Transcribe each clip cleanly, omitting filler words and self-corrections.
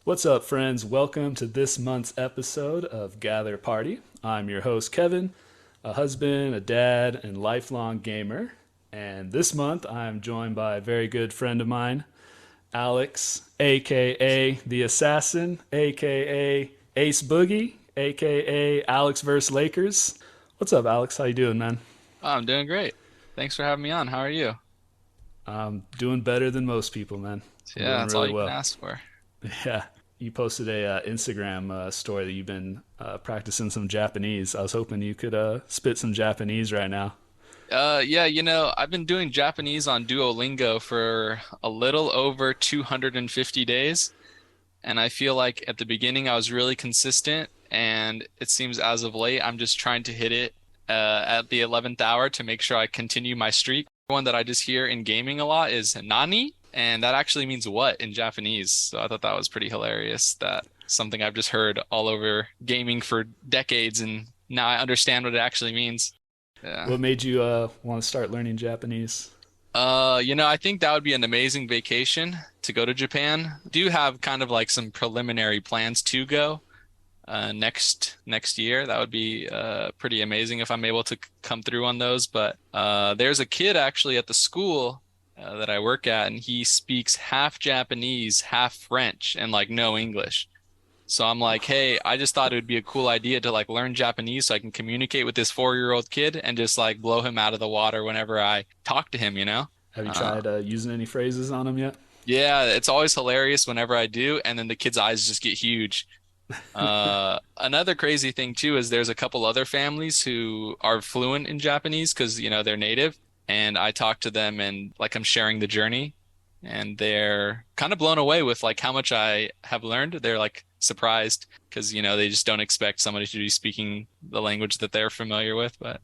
What's up, friends? Welcome to this month's episode of Gather Party. I'm your host, Kevin, a husband, a dad, and lifelong gamer. And this month, I'm joined by a very good friend of mine, Alex, aka the Assassin, aka Ace Boogie, aka Alex vs. Lakers. What's up, Alex? How you doing, man? Oh, I'm doing great. Thanks for having me on. How are you? I'm doing better than most people, man. I'm Yeah, doing that's all really you can well. ask for. Yeah. You posted a Instagram story that you've been practicing some Japanese. I was hoping you could spit some Japanese right now. Yeah, I've been doing Japanese on Duolingo for a little over 250 days, and I feel like at the beginning I was really consistent, and it seems as of late I'm just trying to hit it at the 11th hour to make sure I continue my streak. One that I just hear in gaming a lot is nani, and that actually means what in Japanese. So I thought that was pretty hilarious. That something I've just heard all over gaming for decades, and now I understand what it actually means. Yeah. What made you want to start learning Japanese? I think that would be an amazing vacation to go to Japan. Do have kind of like some preliminary plans to go next year. That would be pretty amazing if I'm able to come through on those. But there's a kid actually at the school that I work at, and he speaks half Japanese, half French, and like no English. So I'm like, hey, I just thought it would be a cool idea to like learn Japanese so I can communicate with this 4-year-old kid and just like blow him out of the water whenever I talk to him. Have you Uh, tried using any phrases on them yet? yeah, it's always hilarious whenever I do, and then the kid's eyes just get huge. Another crazy thing too is there's a couple other families who are fluent in Japanese because, they're native, and I talk to them and like I'm sharing the journey, and they're kind of blown away with like how much I have learned. They're like surprised because, they just don't expect somebody to be speaking the language that they're familiar with, but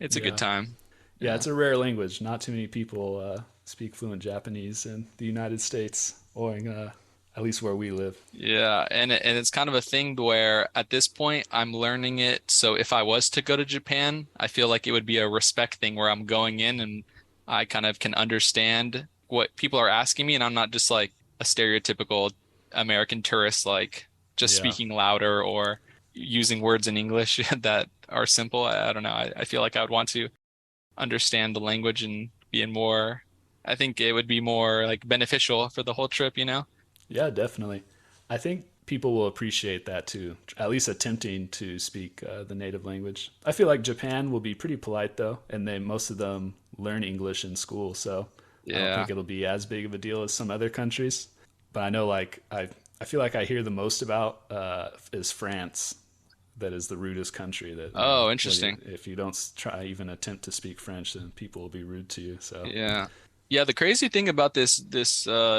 it's a good Yeah. time. Yeah, Yeah. it's a rare language. Not too many people speak fluent Japanese in the United States or in, at least where we live. Yeah, and it's kind of a thing where at this point I'm learning it. So if I was to go to Japan, I feel like it would be a respect thing where I'm going in and I kind of can understand what people are asking me, and I'm not just like a stereotypical American tourist, like just Yeah. speaking louder or using words in English that are simple. I don't know. I feel like I would want to understand the language and be in more. I think it would be more like beneficial for the whole trip. Yeah, definitely. I think people will appreciate that too, at least attempting to speak the native language. I feel like Japan will be pretty polite though, and most of them learn English in school, so I don't Yeah. think it'll be as big of a deal as some other countries. But I know, like, I feel like I hear the most about is France. That is the rudest country. That Oh, interesting. if you don't try even attempt to speak French, then people will be rude to you. So Yeah. Yeah, the crazy thing about this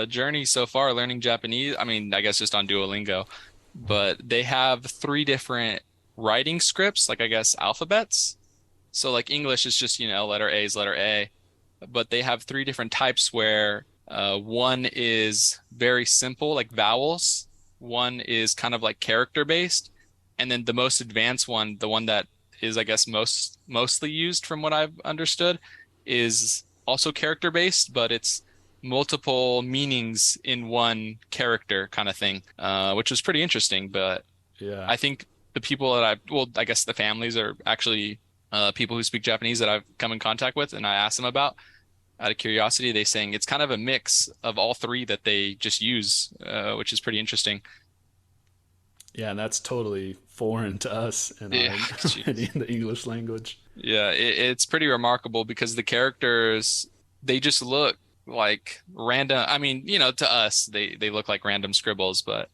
journey so far learning Japanese, I mean, I guess just on Duolingo, but they have three different writing scripts, like I guess alphabets. So like English is just, letter A is letter A, but they have three different types where one is very simple, like vowels, one is kind of like character based, and then the most advanced one, the one that is I guess mostly used from what I've understood, is also character based, but it's multiple meanings in one character kind of thing, which was pretty interesting. But yeah, I think the people that well, I guess the families are actually people who speak Japanese that I've come in contact with, and I asked them about out of curiosity, they saying it's kind of a mix of all three that they just use, which is pretty interesting. yeah, and that's totally foreign to us in Yeah, our jeez. in the English language. Yeah, it's pretty remarkable because the characters they just look like random. I mean, to us they look like random scribbles, but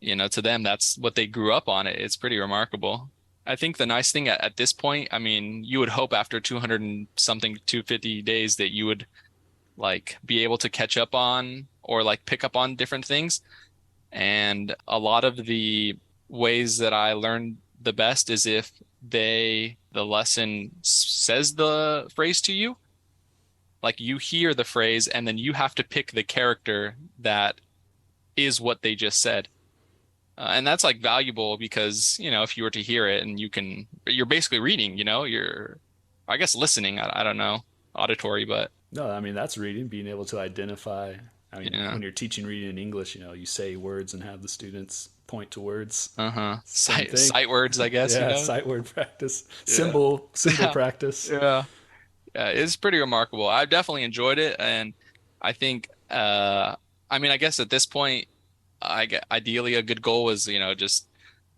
to them that's what they grew up on. It's pretty remarkable. I think the nice thing at this point, I mean, you would hope after 200 and something 250 days that you would like be able to catch up on or like pick up on different things. And a lot of the ways that I learn the best is if the lesson says the phrase to you, like you hear the phrase and then you have to pick the character that is what they just said. And that's like valuable because, if you were to hear it and you're basically reading, you're, I guess, listening. I don't know, auditory, but No, I mean that's reading, being able to identify I mean, Yeah. when you're teaching reading in English, you say words and have the students point to words. Uh-huh. Same thing. Sight words, I guess, Yeah, sight word practice, Yeah. symbol practice. Yeah. Yeah, it's pretty remarkable. I've definitely enjoyed it, and I think I mean, I guess at this point, ideally a good goal was, just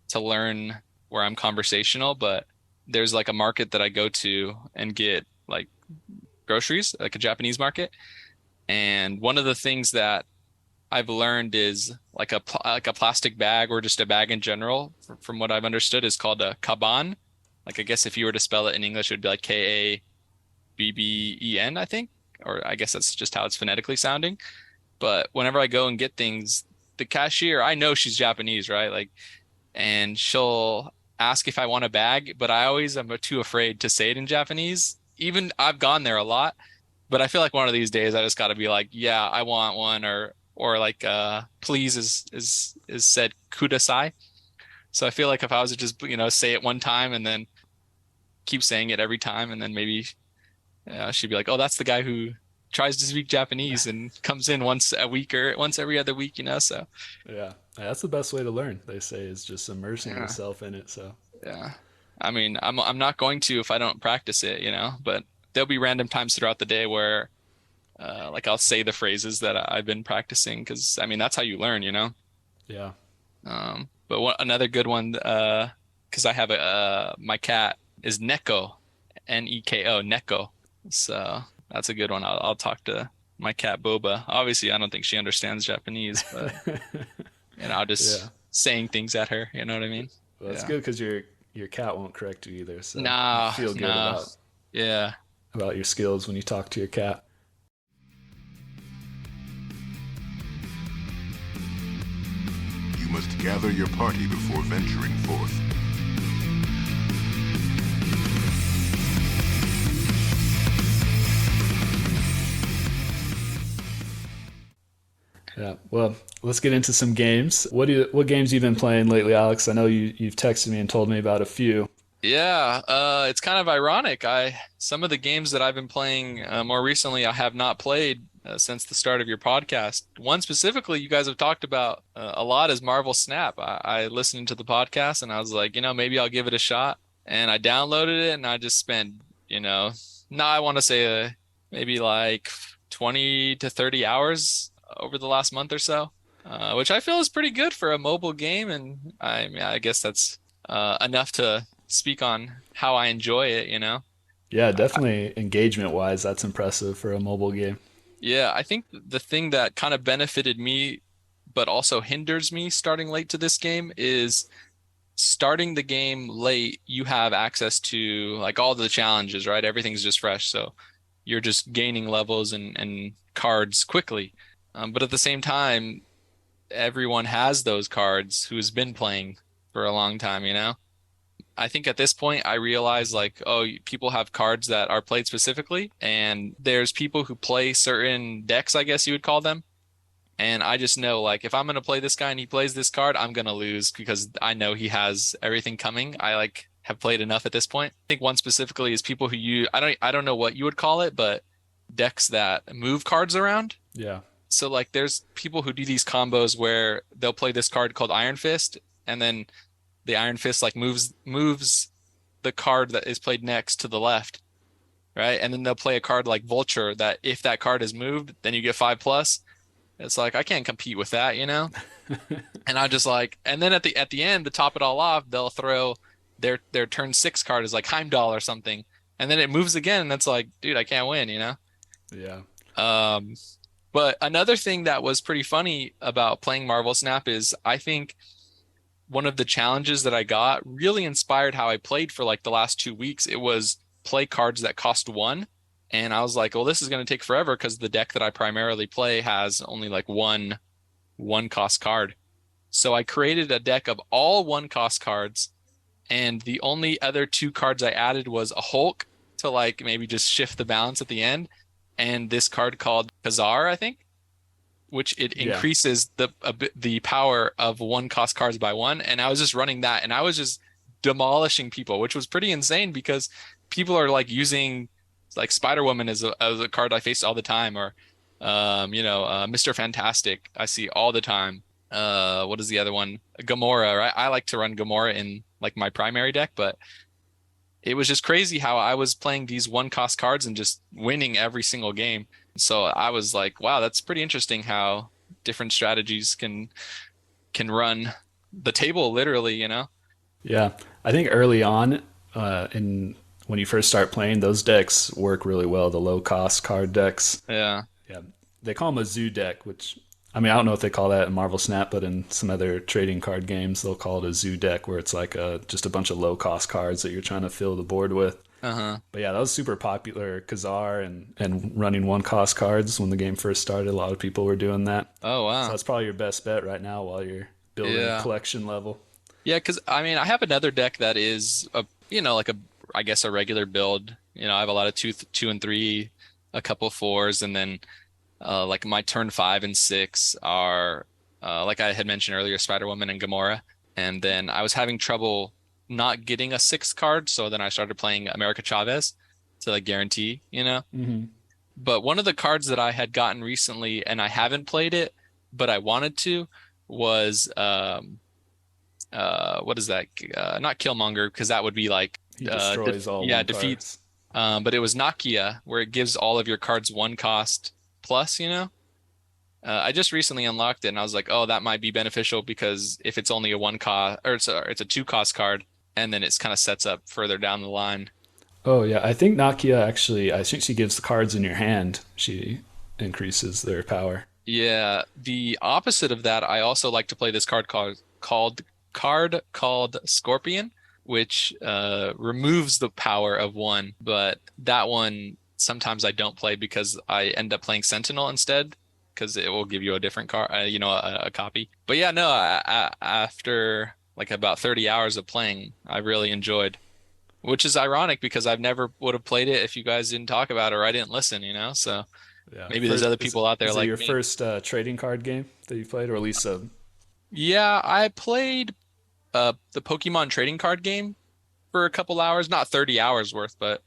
to learn where I'm conversational, but there's like a market that I go to and get like groceries, like a Japanese market. And one of the things that I've learned is like a plastic bag or just a bag in general, from what I've understood, is called a kaban. Like I guess if you were to spell it in English, it would be like KABBEN, I think, or I guess that's just how it's phonetically sounding. But whenever I go and get things, the cashier, I know she's Japanese, right? Like, and she'll ask if I want a bag, but I always am too afraid to say it in Japanese. Even I've gone there a lot, but I feel like one of these days I just got to be like, yeah, I want one, or like please is said kudasai. So I feel like if I was to just, say it one time and then keep saying it every time, and then maybe she'd be like, oh, that's the guy who tries to speak Japanese and comes in once a week or once every other week, so Yeah, that's the best way to learn. They say is just immersing yeah. yourself in it. So Yeah. I mean, I'm not going to if I don't practice it, but there'll be random times throughout the day where like I'll say the phrases that I've been practicing, because I mean that's how you learn. yeah, But another good one, because I have my cat is Neko, Neko, Neko. So that's a good one. I'll talk to my cat Boba. Obviously, I don't think she understands Japanese, but I'll just yeah. saying things at her. You know what I mean? Well, that's Yeah. good because your cat won't correct you either. So you Nah, feel good nah. Yeah. about your skills when you talk to your cat. You must gather your party before venturing forth. Yeah. Well, let's get into some games. What games you been playing lately, Alex? I know you've texted me and told me about a few. Yeah, it's kind of ironic. Some of the games that I've been playing more recently, I have not played since the start of your podcast. One specifically, you guys have talked about a lot is Marvel Snap. I listened to the podcast and I was like, maybe I'll give it a shot. And I downloaded it and I just spent, now I want to say maybe like 20 to 30 hours over the last month or so, which I feel is pretty good for a mobile game. And I mean, I guess that's enough to speak on how I enjoy it. Yeah, definitely engagement wise, that's impressive for a mobile game. Yeah, I think the thing that kind of benefited me, but also hinders me starting late to this game is starting the game late. You have access to like all the challenges, right? Everything's just fresh. So you're just gaining levels and cards quickly. But at the same time, everyone has those cards who's been playing for a long time. I think at this point I realize like, oh, people have cards that are played specifically, and there's people who play certain decks, I guess you would call them. And I just know like if I'm going to play this guy and he plays this card, I'm going to lose because I know he has everything coming. I like have played enough at this point. I think one specifically is people who I don't know what you would call it, but decks that move cards around. Yeah. So like there's people who do these combos where they'll play this card called Iron Fist, and then the Iron Fist like moves the card that is played next to the left, right? And then they'll play a card like Vulture that if that card is moved, then you get 5+. It's like I can't compete with that. And I just like, and then at the end to top it all off, they'll throw their turn 6 card is like Heimdall or something, and then it moves again, and it's like, dude, I can't win. Yeah. But another thing that was pretty funny about playing Marvel Snap is I think one of the challenges that I got really inspired how I played for like the last 2 weeks. It was play cards that cost 1. And I was like, well, this is going to take forever because the deck that I primarily play has only like one cost card. So I created a deck of all 1 cost cards. And the only other 2 cards I added was a Hulk to like maybe just shift the balance at the end. And this card called Kazar, I think, which it increases the power of 1 cost cards by 1. And I was just running that, and I was just demolishing people, which was pretty insane because people are like using like Spider-Woman as a card I face all the time, or Mr. Fantastic, I see all the time. What is the other one? Gamora, right? I like to run Gamora in like my primary deck, but it was just crazy how I was playing these one cost cards and just winning every single game. So I was like, wow, that's pretty interesting how different strategies can run the table literally. Yeah, I think early on, in when you first start playing, those decks work really well. The low cost card decks. Yeah. Yeah, they call them a zoo deck, which I mean I don't know if they call that in Marvel Snap, but in some other trading card games they'll call it a zoo deck, where it's like just a bunch of low cost cards that you're trying to fill the board with. Uh-huh. But yeah, that was super popular. Kazar and running one cost cards when the game first started. A lot of people were doing that. Oh, So wow. that's probably your best bet right now while you're building Yeah. collection level. Yeah, because I mean, I have another deck that is I guess a regular build. I have a lot of two and three, a couple fours, and then like my turn 5 and 6 are like I had mentioned earlier, Spider-Woman and Gamora. And then I was having trouble not getting a sixth card, so then I started playing America Chavez to like guarantee. Hmm. But one of the cards that I had gotten recently, and I haven't played it, but I wanted to, was what is that? Not Killmonger, because that would be like He destroys all one defeats. cards. But it was Nakia, where it gives all of your cards one cost plus. I just recently unlocked it, and I was like, oh, that might be beneficial because if it's only a one cost, or it's a two cost card, and then it's kind of sets up further down the line. Oh yeah, I think Nakia actually. I think she gives the cards in your hand. She increases their power. Yeah, the opposite of that, I also like to play this card called Scorpion, which removes the power of one, but that one sometimes I don't play because I end up playing Sentinel instead because it will give you a different card, a copy. But yeah, no, after like about 30 hours of playing, I really enjoyed, which is ironic because I've never would have played it if you guys didn't talk about it or I didn't listen. So Yeah. maybe there's other people out there Is it like your me. first trading card game that you played, or at least a? Yeah, I played the Pokemon trading card game for a couple hours, not 30 hours worth, but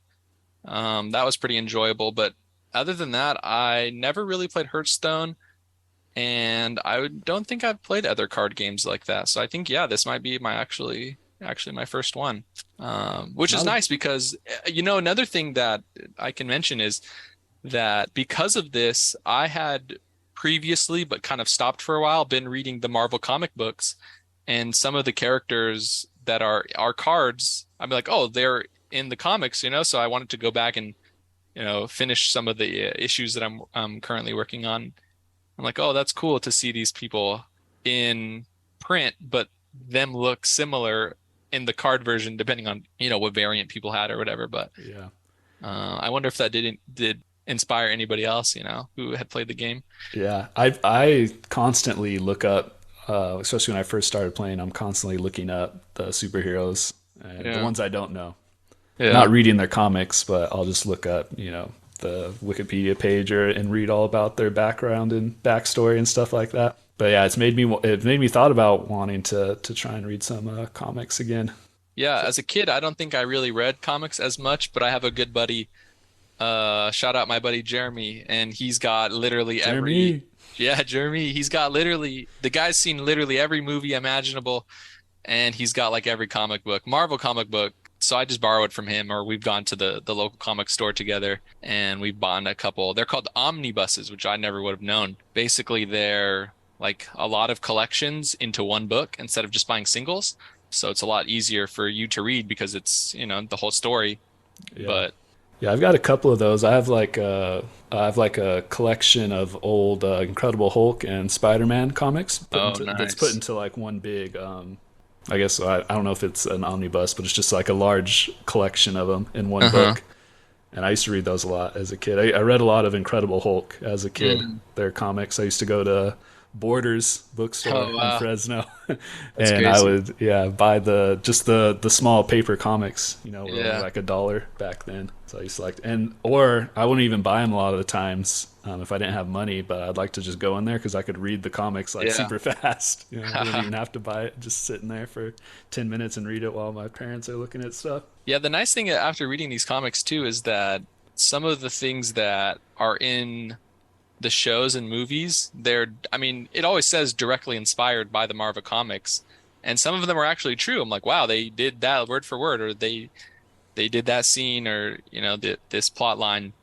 that was pretty enjoyable. But other than that, I never really played Hearthstone, and don't think I've played other card games like that. So I think, yeah, this might be my actually my first one, which is Now- nice because another thing that I can mention is that because of this, I had previously, but kind of stopped for a while, been reading the Marvel comic books, and some of the characters that are cards, I'm like, oh, they're in the comics. So I wanted to go back and finish some of the issues that I'm currently working on. I'm like, oh, that's cool to see these people in print, but them look similar in the card version, depending on what variant people had or whatever. But Yeah. I wonder if that did inspire anybody else, who had played the game. Yeah, I constantly look up, especially when I first started playing. I'm constantly looking up the superheroes and the Yeah. ones I don't know. Yeah. Not reading their comics, but I'll just look up, the Wikipedia page and read all about their background and backstory and stuff like that. But yeah, it made me thought about wanting to try and read some comics again. Yeah, as a kid, I don't think I really read comics as much, but I have a good buddy. Shout out my buddy Jeremy, and he's got literally Jeremy. Jeremy. He's got literally the guy's seen literally every movie imaginable, and he's got like every comic book, Marvel comic book. So I just borrow it from him, or we've gone to the local comic store together and we've bought a couple. They're called omnibuses, which I never would have known. Basically, they're like a lot of collections into one book instead of just buying singles. So it's a lot easier for you to read because it's, the whole story. Yeah. But Yeah, I've got a couple of those. I have like a collection of old Incredible Hulk and Spider-Man comics that's nice. put into like one big. I guess I don't know if it's an omnibus, but it's just like a large collection of them in one book. And I used to read those a lot as a kid. I read a lot of Incredible Hulk as a kid. Their comics. I used to go to Borders bookstore in Fresno, and I would buy the small paper comics. Were only like $1 back then. So I used to or I wouldn't even buy them a lot of the times if I didn't have money. But I'd like to just go in there because I could read the comics super fast. I didn't even have to buy it. Just sitting there for 10 minutes and read it while my parents are looking at stuff. yeah, the nice thing after reading these comics too is that some of the things that are in the shows and movies, I mean, it always says directly inspired by the Marvel comics, and some of them are actually true. I'm like, wow, they did that word for word, or they did that scene, or this plot line,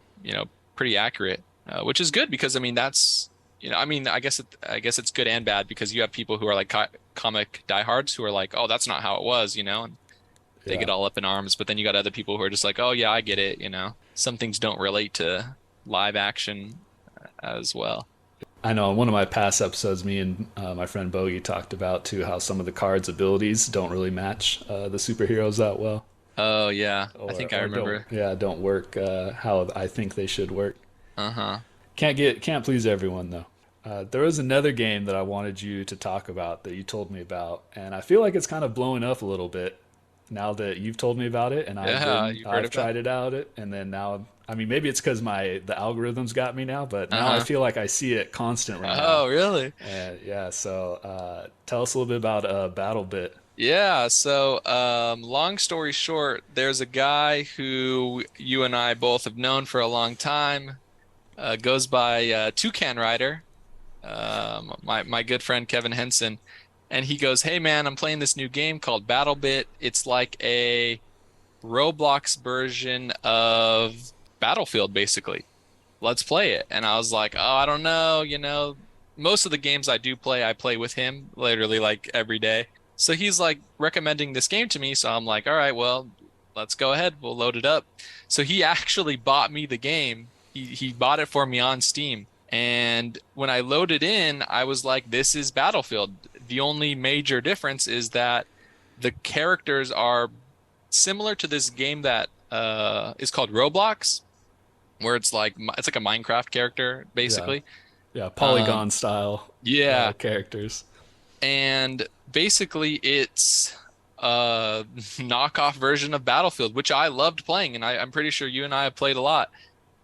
pretty accurate, which is good because I mean that's I mean I guess it's good and bad because you have people who are like comic diehards who are like, oh, that's not how it was, and they Yeah. get all up in arms. But then you got other people who are just like, oh yeah, I get it. Some things don't relate to live action as well. I know in one of my past episodes, me and my friend Bogey talked about too how some of the cards' abilities don't really match the superheroes that well, Oh yeah, I think I or remember. don't work how I think they should work. Uh-huh. Can't please everyone though. There was another game that I wanted you to talk about that you told me about, and I feel like it's kind of blowing up a little bit now that you've told me about it, and Yeah, you've heard I've of that? tried it out, and then now I mean maybe it's because the algorithms got me now, but now I Uh-huh. feel like I see it constantly now. Oh, really? And yeah, so tell us a little bit about Battle Bit. Yeah, so long story short, there's a guy who you and I both have known for a long time, goes by Toucan Rider, my good friend Kevin Henson, and he goes, "Hey man, I'm playing this new game called BattleBit. It's like a Roblox version of Battlefield, basically. Let's play it." And I was like, "Oh, I don't know, most of the games I play with him, literally like every day." So he's like recommending this game to me, so I'm like, "All right, well, let's go ahead. We'll load it up." So he actually bought me the game. He bought it for me on Steam. And when I loaded in, I was like, this is Battlefield. The only major difference is that the characters are similar to this game that is called Roblox, where it's like a Minecraft character, Yeah, basically. yeah, Um, Polygon style yeah, characters. and basically it's a knockoff version of Battlefield, which I loved playing, and I'm pretty sure you and I have played a lot.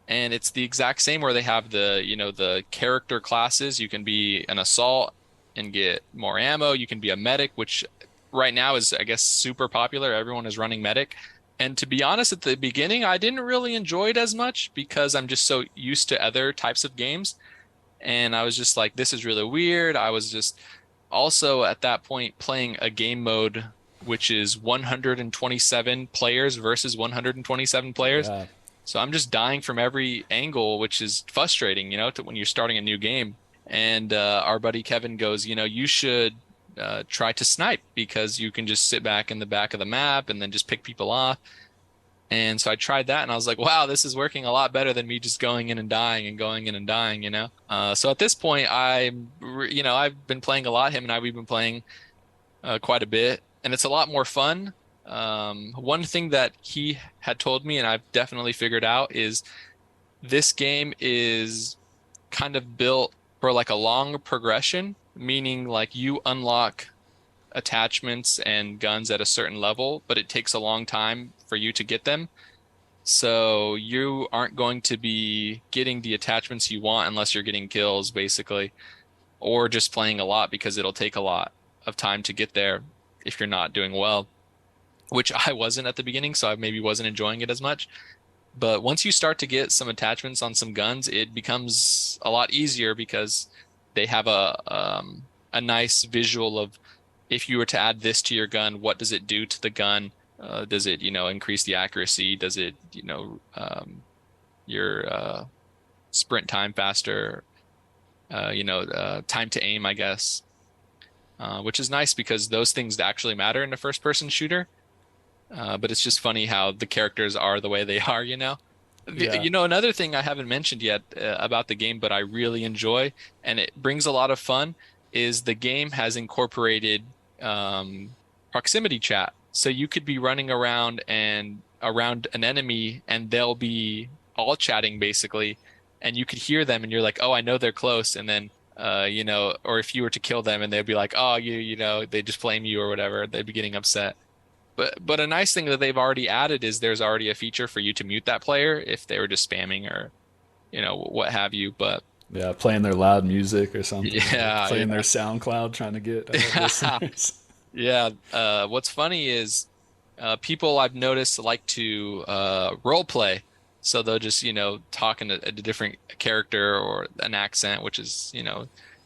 And it's the exact same where they have the character classes. You can be an assault and get more ammo. You can be a medic, which right now is, I guess, super popular. Everyone is running medic. And to be honest, at the beginning, I didn't really enjoy it as much because I'm just so used to other types of games. And I was just like, this is really weird. I was just also at that point playing a game mode which is 127 players versus 127 players. Yeah, So I'm just dying from every angle, which is frustrating, when you're starting a new game. And our buddy Kevin goes, you should try to snipe because you can just sit back in the back of the map and then just pick people off. And so I tried that and I was like, wow, this is working a lot better than me just going in and dying and going in and dying. So at this point, I've been playing a lot. Him and we've been playing quite a bit, and it's a lot more fun. One thing that he had told me, and I've definitely figured out, is this game is kind of built for like a long progression, meaning like you unlock attachments and guns at a certain level, but it takes a long time for you to get them. So you aren't going to be getting the attachments you want unless you're getting kills, basically, or just playing a lot because it'll take a lot of time to get there if you're not doing well, which I wasn't at the beginning, so I maybe wasn't enjoying it as much. But once you start to get some attachments on some guns, it becomes a lot easier because they have a nice visual of if you were to add this to your gun, what does it do to the gun? Does it, increase the accuracy? Does it, your sprint time faster? Time to aim, I guess, which is nice because those things actually matter in a first-person shooter. But it's just funny how the characters are the way they are. yeah, Another thing I haven't mentioned yet about the game, but I really enjoy, and it brings a lot of fun, is the game has incorporated proximity chat. So you could be running around and around an enemy, and they'll be all chatting basically, and you could hear them, and you're like, oh, I know they're close, and then or if you were to kill them, and they'd be like, oh, they just flame you or whatever, they'd be getting upset. But a nice thing that they've already added is there's already a feature for you to mute that player if they were just spamming or, what have you. But yeah, playing their loud music or something. yeah, Playing their SoundCloud, trying to get yeah. listeners. Yeah. What's funny is people I've noticed like to role play. So they'll just, talk in a different character or an accent, which is,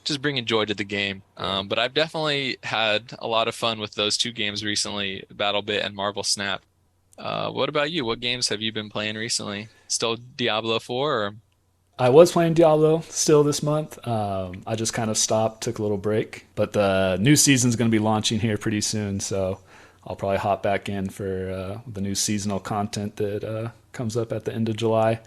just bringing joy to the game. But I've definitely had a lot of fun with those two games recently, BattleBit and Marvel Snap. What about you? What games have you been playing recently? Still Diablo 4 or? I was playing Diablo still this month. I just kind of stopped, took a little break. But the new season's going to be launching here pretty soon, so I'll probably hop back in for the new seasonal content that comes up at the end of July.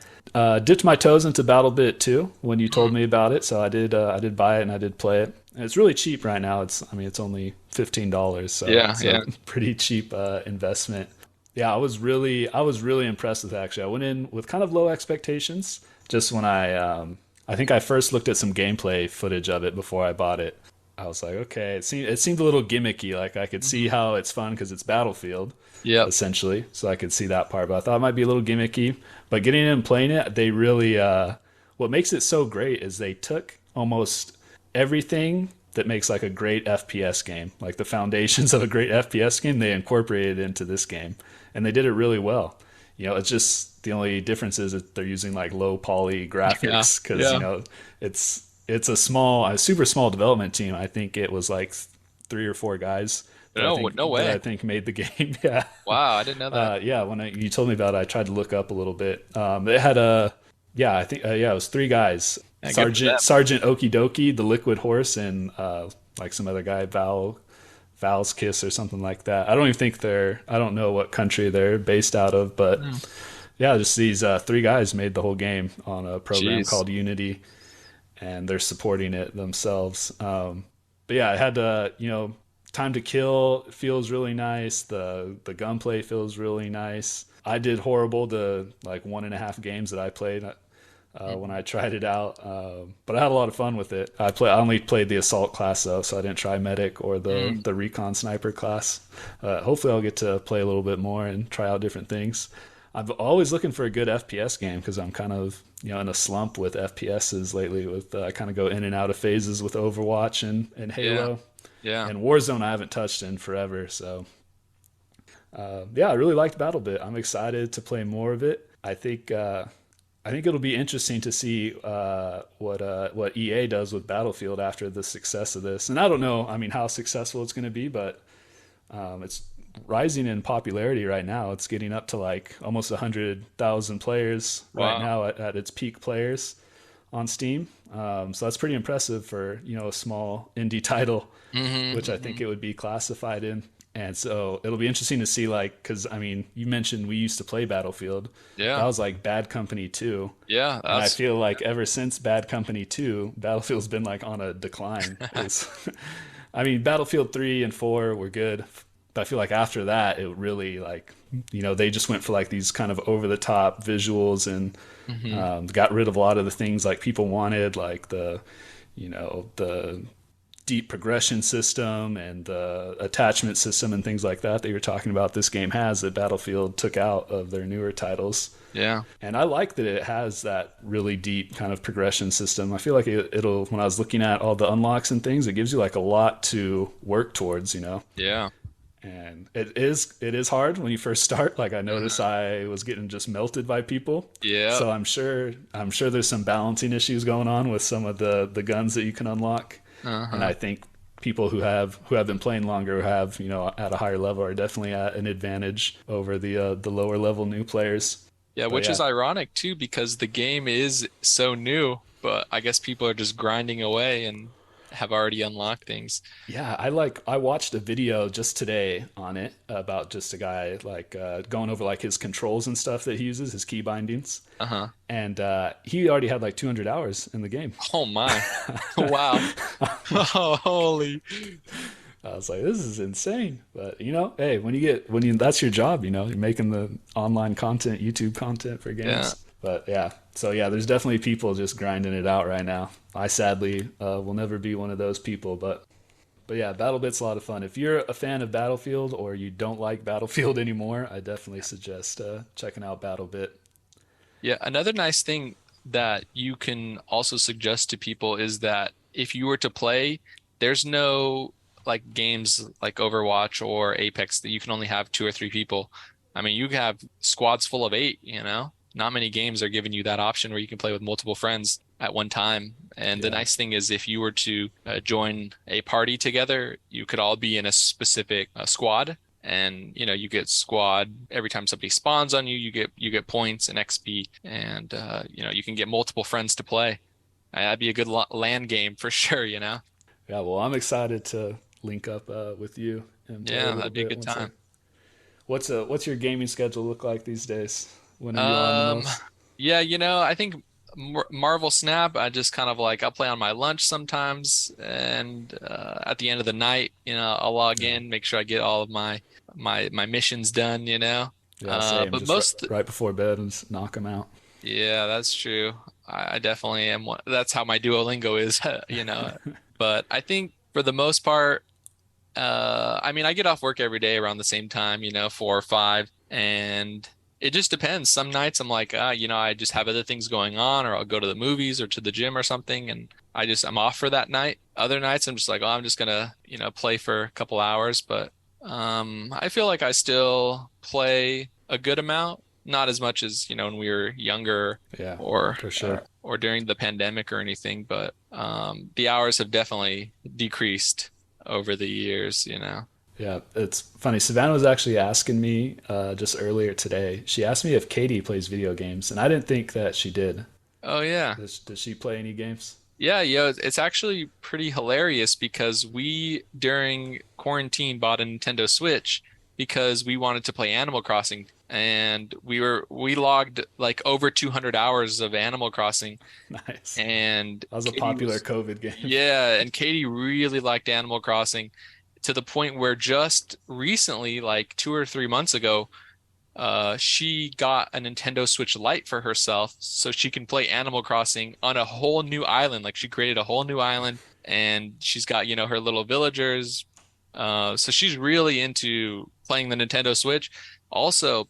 Dipped my toes into BattleBit too when you told me about it, so I did buy it and I did play it. And it's really cheap right now. It's only $15, so it's a pretty cheap investment. Yeah, I was really impressed with it, actually. I went in with kind of low expectations. Just when I think I first looked at some gameplay footage of it before I bought it. I was like, okay, it seemed a little gimmicky. Like I could see how it's fun because it's Battlefield, essentially. So I could see that part, but I thought it might be a little gimmicky. But getting in and playing it, they really what makes it so great is they took almost everything that makes like a great FPS game, like the foundations of a great FPS game, they incorporated into this game, and they did it really well. It's just the only difference is that they're using like low poly graphics because it's a super small development team. I think it was like 3 or 4 guys. No way. That I think made the game. Yeah. Wow, I didn't know that. Yeah, when you told me about it, I tried to look up a little bit. It had it was 3 guys. Sergeant Okie Dokie, the Liquid Horse, and like some other guy, Val's Kiss or something like that. I don't know what country they're based out of, but yeah, just these 3 guys made the whole game on a program called Unity, and they're supporting it themselves. But yeah, I had time to kill feels really nice. The gunplay feels really nice. I did horrible the like 1.5 games that I played when I tried it out, but I had a lot of fun with it. I only played the assault class though, so I didn't try medic or the recon sniper class. Hopefully I'll get to play a little bit more and try out different things. I'm always looking for a good FPS game because I'm kind of in a slump with FPSs lately. With I kind of go in and out of phases with Overwatch and Halo. Yeah. And Warzone I haven't touched in forever. So I really liked BattleBit. I'm excited to play more of it. I think it'll be interesting to see what EA does with Battlefield after the success of this. And I don't know, how successful it's going to be, but it's rising in popularity right now. It's getting up to like almost 100,000 players right now at its peak players on Steam. So that's pretty impressive for a small indie title, which I think it would be classified in. And so it'll be interesting to see, because you mentioned we used to play Battlefield. Yeah, that was like Bad Company 2. Yeah, and I feel like ever since Bad Company 2, Battlefield's been like on a decline. Battlefield 3 and 4 were good, but I feel like after that it really they just went for like these kind of over the top visuals and got rid of a lot of the things like people wanted, like the deep progression system and the attachment system and things like that you were talking about this game has that Battlefield took out of their newer titles. Yeah. And I like that it has that really deep kind of progression system. I feel like it'll, when I was looking at all the unlocks and things, it gives you like a lot to work towards, Yeah. And it is hard when you first start. Like I noticed I was getting just melted by people. Yeah. So I'm sure there's some balancing issues going on with some of the guns that you can unlock. And I think people who have been playing longer, who have at a higher level, are definitely at an advantage over the lower level new players. Yeah, which is ironic too, because the game is so new, but I guess people are just grinding away and have already unlocked things. Yeah, I watched a video just today on it about just a guy going over like his controls and stuff that he uses, his key bindings. And he already had like 200 hours in the game. Oh my. Wow. Oh, holy. I was like, this is insane. But hey, when that's your job, you're making the online content, YouTube content for games. Yeah. But there's definitely people just grinding it out right now. I sadly will never be one of those people, but yeah, BattleBit's a lot of fun. If you're a fan of Battlefield or you don't like Battlefield anymore, I definitely suggest checking out BattleBit. Yeah, another nice thing that you can also suggest to people is that if you were to play, there's no like games like Overwatch or Apex that you can only have 2 or 3 people. You have squads full of 8, not many games are giving you that option where you can play with multiple friends at one time. And the nice thing is if you were to join a party together, you could all be in a specific squad. And you get squad every time somebody spawns on you. You get points and XP, and you can get multiple friends to play. That'd be a good LAN game for sure. Yeah, well, I'm excited to link up with you and play a little that'd be a bit good time. What's your gaming schedule look like these days? When are you on the most? Yeah, I think Marvel Snap, I just kind of I'll play on my lunch sometimes, and at the end of the night, I'll log in, make sure I get all of my missions done. Yeah, same. But just right before bed and just knock them out. Yeah, that's true. I definitely am. That's how my Duolingo is, But I think for the most part, I mean, I get off work every day around the same time, 4 or 5, and it just depends. Some nights I'm like, I just have other things going on, or I'll go to the movies or to the gym or something, and I'm off for that night. Other nights I'm just like, I'm just gonna, play for a couple hours, but I feel like I still play a good amount, not as much as, when we were younger, or for sure, or during the pandemic or anything, but the hours have definitely decreased over the years. Yeah, it's funny. Savannah was actually asking me just earlier today. She asked me if Katie plays video games, and I didn't think that she did. Oh, yeah. Does she play any games? Yeah, it's actually pretty hilarious because we, during quarantine, bought a Nintendo Switch because we wanted to play Animal Crossing, and we logged over 200 hours of Animal Crossing. Nice. And that was a popular COVID game. Yeah, and Katie really liked Animal Crossing to the point where just recently, 2 or 3 months ago, she got a Nintendo Switch Lite for herself so she can play Animal Crossing on a whole new island. She created a whole new island, and she's got, her little villagers. So she's really into playing the Nintendo Switch. Also,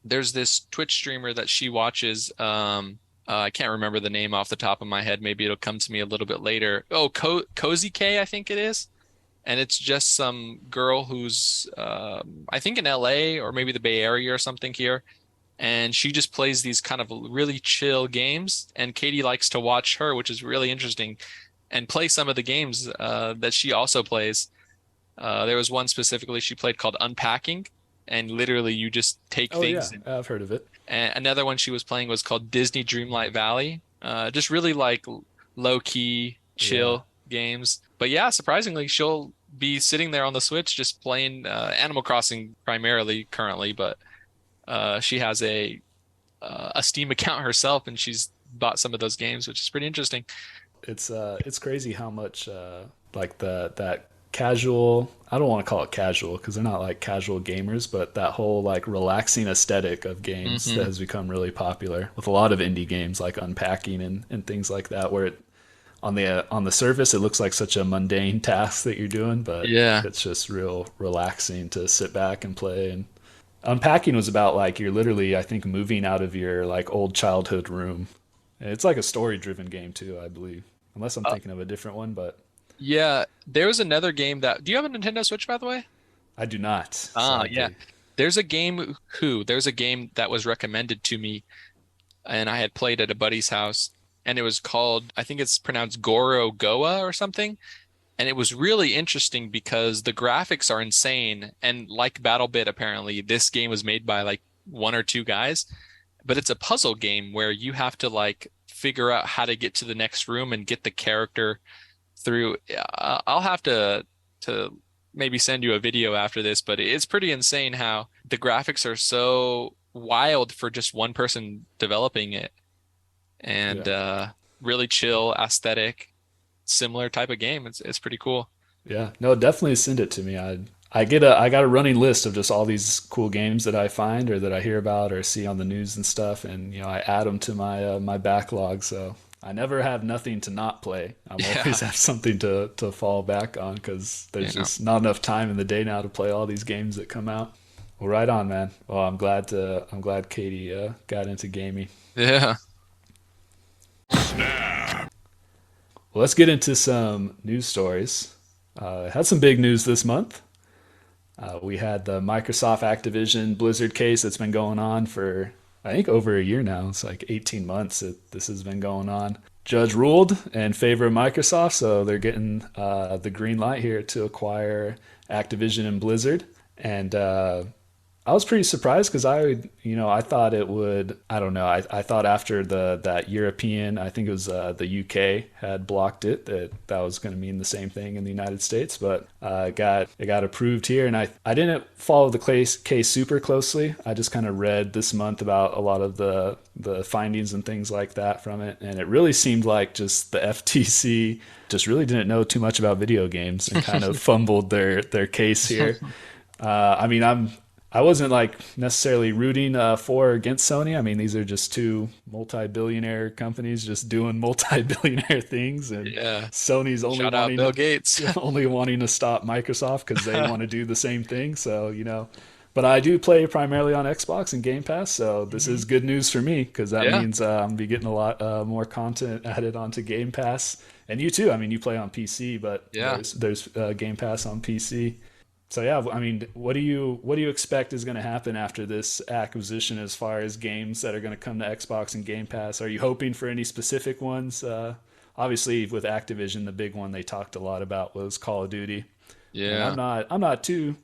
there's this Twitch streamer that she watches. I can't remember the name off the top of my head. Maybe it'll come to me a little bit later. Oh, Cozy K, I think it is. And it's just some girl who's, I think in LA or maybe the Bay Area or something here. And she just plays these kind of really chill games. And Katie likes to watch her, which is really interesting, and play some of the games that she also plays. There was one specifically she played called Unpacking. And literally you just take things. Yeah, I've heard of it. And another one she was playing was called Disney Dreamlight Valley. Just really low-key, chill games. But yeah, surprisingly, she'll be sitting there on the Switch just playing Animal Crossing primarily currently, but she has a Steam account herself, and she's bought some of those games, which is pretty interesting. It's crazy how much that casual, I don't want to call it casual because they're not casual gamers, but that whole relaxing aesthetic of games that has become really popular with a lot of indie games like Unpacking and things like that, where on the surface it looks like such a mundane task that you're doing, but it's just real relaxing to sit back and play. And Unpacking was about you're literally, I think, moving out of your old childhood room. And it's a story driven game too, I believe, unless I'm thinking of a different one. But yeah, there was another game that, do you have a Nintendo Switch, by the way? I do not. Yeah. There's a game that was recommended to me, and I had played at a buddy's house, and it was called, I think it's pronounced Goro Goa or something. And it was really interesting because the graphics are insane. And like BattleBit, apparently, this game was made by 1 or 2 guys. But it's a puzzle game where you have to figure out how to get to the next room and get the character through. I'll have to maybe send you a video after this, but it's pretty insane how the graphics are so wild for just one person developing it. And really chill, aesthetic, similar type of game. It's pretty cool. Yeah, no, definitely send it to me. I got a running list of just all these cool games that I find or that I hear about or see on the news and stuff, and I add them to my backlog. So I never have nothing to not play. I always have something to fall back on because there's just not enough time in the day now to play all these games that come out. Well, right on, man. Well, I'm glad Katie got into gaming. Yeah. Snap. Well, let's get into some news stories. Had some big news this month. We had the Microsoft Activision Blizzard case that's been going on for I think over a year now. It's like 18 months that this has been going on. Judge ruled in favor of Microsoft, so they're getting the green light here to acquire Activision and Blizzard. And I was pretty surprised because I thought it would. I don't know. I thought after that European, I think it was the UK had blocked it, that was going to mean the same thing in the United States, but it got approved here. And I didn't follow the case super closely. I just kind of read this month about a lot of the findings and things like that from it, and it really seemed like just the FTC just really didn't know too much about video games and kind of fumbled their case here. I wasn't like necessarily rooting for or against Sony. I mean, these are just two multi-billionaire companies just doing multi-billionaire things, and Sony's only wanting to stop Microsoft because they want to do the same thing. So, but I do play primarily on Xbox and Game Pass, so this is good news for me because that means I'm be getting a lot more content added onto Game Pass. And you too. I mean, you play on PC, but there's Game Pass on PC. So yeah, I mean, what do you expect is going to happen after this acquisition as far as games that are going to come to Xbox and Game Pass? Are you hoping for any specific ones? Obviously, with Activision, the big one they talked a lot about was Call of Duty. Yeah, and I'm not too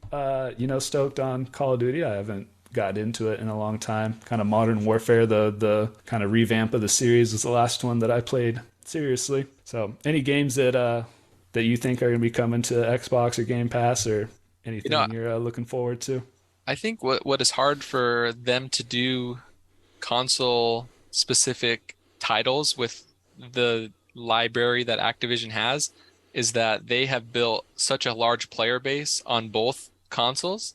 stoked on Call of Duty. I haven't got into it in a long time. Kind of Modern Warfare, the kind of revamp of the series, was the last one that I played seriously. So, any games that you think are going to be coming to Xbox or Game Pass or anything you're looking forward to? I think what is hard for them to do console specific titles with the library that Activision has is that they have built such a large player base on both consoles.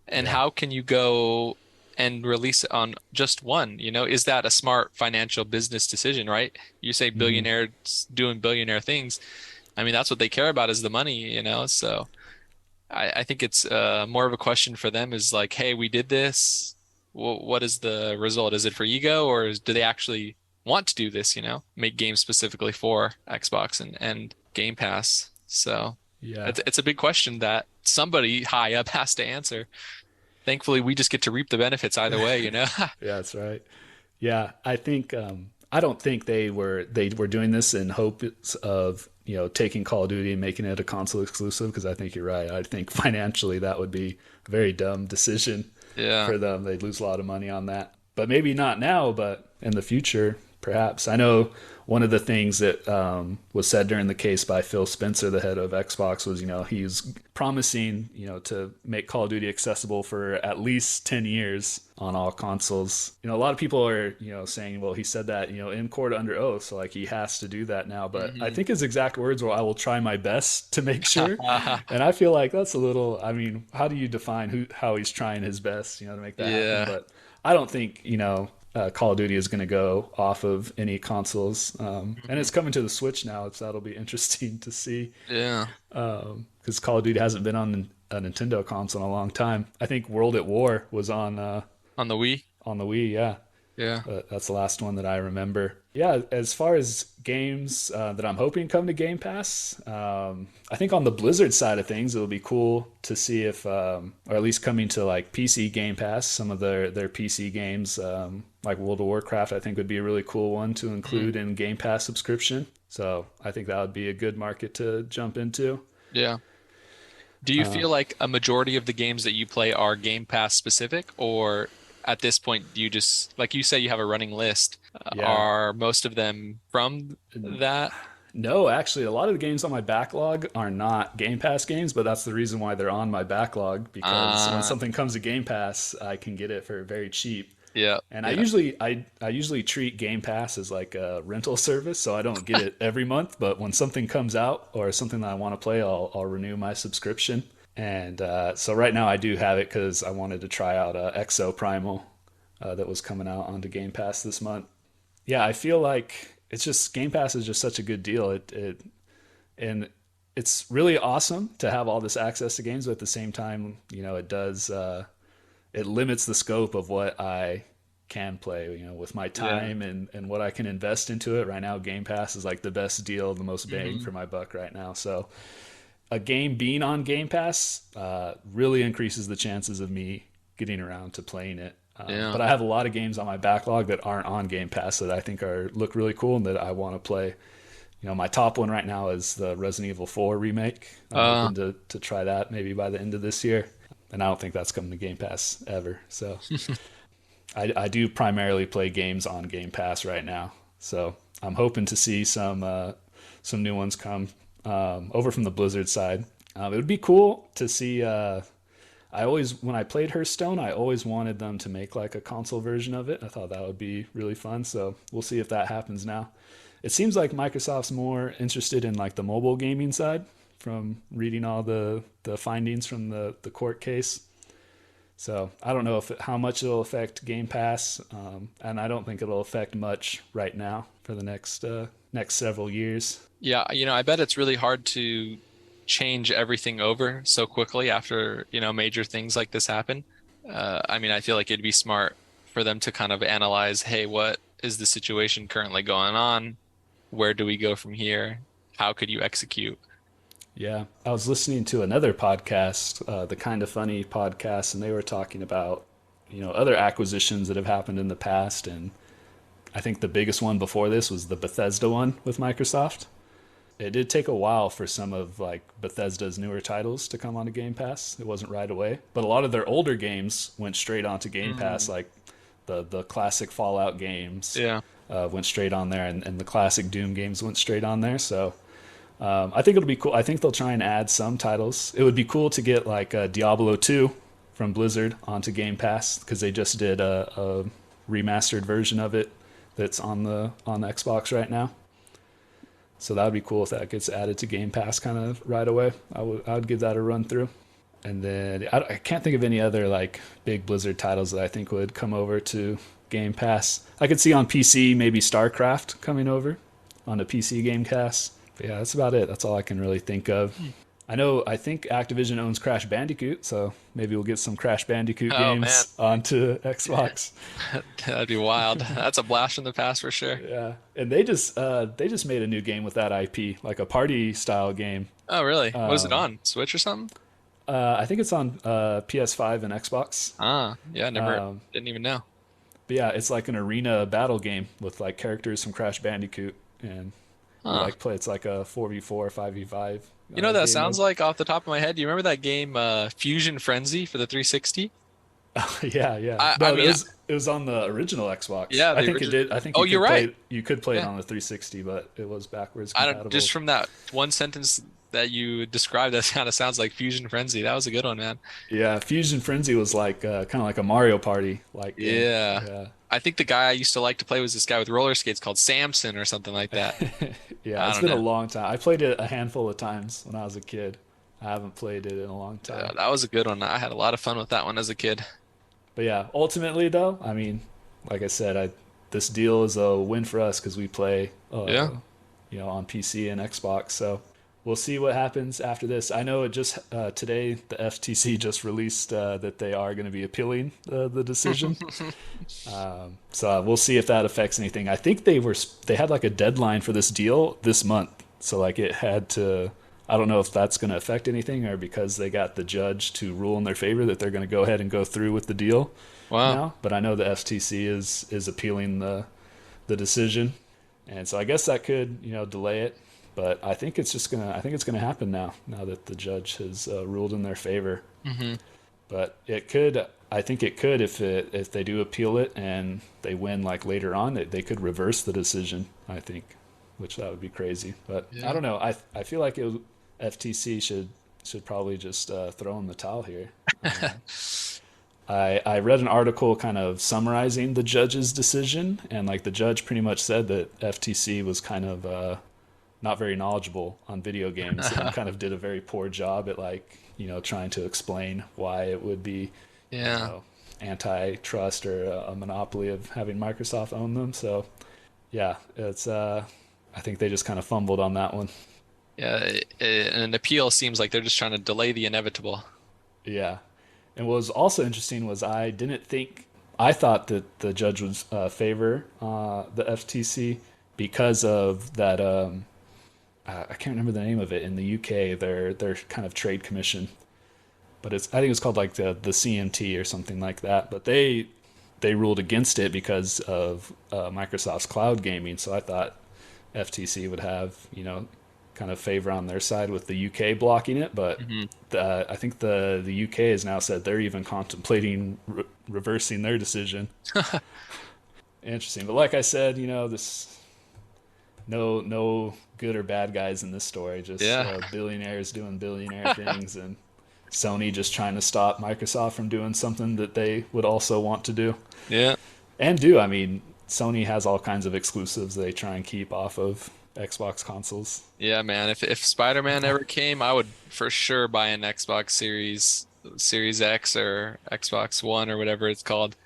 And how can you go and release it on just one? Is that a smart financial business decision, right? You say billionaires doing billionaire things. I mean, that's what they care about is the money, so I think it's more of a question for them is like, hey, we did this. What is the result? Is it for ego, or do they actually want to do this, make games specifically for Xbox and Game Pass? So it's a big question that somebody high up has to answer. Thankfully, we just get to reap the benefits either way, Yeah, that's right. Yeah, I think I don't think they were doing this in hopes of taking Call of Duty and making it a console exclusive, because I think you're right. I think financially that would be a very dumb decision for them. They'd lose a lot of money on that. But maybe not now, but in the future, perhaps. I know one of the things that was said during the case by Phil Spencer, the head of Xbox, was, he's promising, to make Call of Duty accessible for at least 10 years on all consoles. A lot of people are, saying, well, he said that, in court under oath, so like he has to do that now. But I think his exact words were, I will try my best to make sure. And I feel like that's a little, I mean, how do you define how he's trying his best, to make that happen? But I don't think, Call of Duty is going to go off of any consoles, and it's coming to the Switch now. That'll be interesting to see. Yeah, because Call of Duty hasn't been on a Nintendo console in a long time. I think World at War was on the Wii. On the Wii, yeah. That's the last one that I remember. Yeah, as far as games that I'm hoping come to Game Pass, I think on the Blizzard side of things, it'll be cool to see if, or at least coming to like PC Game Pass, some of their PC games, like World of Warcraft, I think would be a really cool one to include in Game Pass subscription. So I think that would be a good market to jump into. Yeah. Do you feel like a majority of the games that you play are Game Pass specific, or at this point, do you just, like you say, you have a running list? Are most of them from that? No, actually, a lot of the games on my backlog are not Game Pass games, but that's the reason why they're on my backlog, because when something comes to Game Pass, I can get it for very cheap. Yeah. And I usually treat Game Pass as like a rental service, so I don't get it every month, but when something comes out or something that I want to play, I'll renew my subscription. And so right now I do have it because I wanted to try out Exo Primal that was coming out onto Game Pass this month. Yeah, I feel like it's just Game Pass is just such a good deal. And it's really awesome to have all this access to games, but at the same time, it does it limits the scope of what I can play, with my time and what I can invest into it. Right now, Game Pass is like the best deal, the most bang for my buck right now. So a game being on Game Pass really increases the chances of me getting around to playing it. Yeah. But I have a lot of games on my backlog that aren't on Game Pass that I think look really cool and that I want to play. My top one right now is the Resident Evil 4 remake. I'm hoping to try that maybe by the end of this year. And I don't think that's coming to Game Pass ever. So I do primarily play games on Game Pass right now. So I'm hoping to see some new ones come over from the Blizzard side. It would be cool to see. When I played Hearthstone, I always wanted them to make like a console version of it. I thought that would be really fun. So we'll see if that happens now. It seems like Microsoft's more interested in like the mobile gaming side from reading all the findings from the court case. So I don't know how much it'll affect Game Pass, and I don't think it'll affect much right now for the next several years. Yeah, I bet it's really hard to change everything over so quickly after, major things like this happen. I feel like it'd be smart for them to kind of analyze, hey, what is the situation currently going on? Where do we go from here? How could you execute? Yeah, I was listening to another podcast, the Kind of Funny podcast, and they were talking about, other acquisitions that have happened in the past. And I think the biggest one before this was the Bethesda one with Microsoft. It did take a while for some of like Bethesda's newer titles to come onto Game Pass. It wasn't right away, but a lot of their older games went straight onto Game Pass, like the classic Fallout games. Yeah. Went straight on there, and the classic Doom games went straight on there. So I think it'll be cool. I think they'll try and add some titles. It would be cool to get like Diablo 2 from Blizzard onto Game Pass, because they just did a remastered version of it that's on the Xbox right now. So that would be cool if that gets added to Game Pass kind of right away. I would give that a run through. And then I can't think of any other like big Blizzard titles that I think would come over to Game Pass. I could see on PC maybe StarCraft coming over on a PC Game Pass. But yeah, that's about it. That's all I can really think of. I think Activision owns Crash Bandicoot, so maybe we'll get some Crash Bandicoot games onto Xbox. That'd be wild. That's a blast from the past for sure. Yeah, and they just made a new game with that IP, like a party style game. Oh, really? What is it on? Switch or something? I think it's on PS5 and Xbox. Yeah, didn't even know. But yeah, it's like an arena battle game with like characters from Crash Bandicoot, and it's like a 4v4, 5v5. That sounds like off the top of my head. Do you remember that game Fusion Frenzy for the 360? Yeah. It was on the original Xbox. Yeah, I think it did. I think you're right. You could play it on the 360, but it was backwards compatible. Just from that one sentence that you described, that kind of sounds like Fusion Frenzy. That was a good one, man. Yeah, Fusion Frenzy was like kind of like a Mario Party Yeah. I think the guy I used to like to play was this guy with roller skates called Samson or something like that. Yeah, it's been a long time. I played it a handful of times when I was a kid. I haven't played it in a long time. Yeah, that was a good one. I had a lot of fun with that one as a kid. But yeah, ultimately though, like I said, this deal is a win for us because we play on PC and Xbox. So we'll see what happens after this. I know it just today the FTC just released that they are going to be appealing the decision. So we'll see if that affects anything. I think they had like a deadline for this deal this month. So like it had to. I don't know if that's going to affect anything, or because they got the judge to rule in their favor that they're going to go ahead and go through with the deal. Wow. Now. But I know the FTC is appealing the decision, and so I guess that could delay it. But I think it's gonna happen now that the judge has ruled in their favor. Mm-hmm. But it could. I think it could if they do appeal it and they win like later on, they could reverse the decision. I think, which that would be crazy. But I don't know. I feel like FTC should probably just throw in the towel here. I read an article kind of summarizing the judge's decision, and like the judge pretty much said that FTC was kind of not very knowledgeable on video games and kind of did a very poor job at trying to explain why it would be antitrust or a monopoly of having Microsoft own them. So yeah, it's I think they just kind of fumbled on that one. Yeah, an appeal seems like they're just trying to delay the inevitable. Yeah. And what was also interesting was I thought that the judge would favor the FTC because of that. I can't remember the name of it in the UK. Their kind of trade commission, but I think it's called like the CMT or something like that. But they they ruled against it because of Microsoft's cloud gaming. So I thought FTC would have, kind of favor on their side with the UK blocking it, but I think the UK has now said they're even contemplating reversing their decision. Interesting, but like I said, this no good or bad guys in this story. Just billionaires doing billionaire things, and Sony just trying to stop Microsoft from doing something that they would also want to do. Yeah, and do. I mean, Sony has all kinds of exclusives they try and keep off of Xbox consoles. Yeah, man. If Spider-Man ever came, I would for sure buy an Xbox Series X or Xbox One or whatever it's called.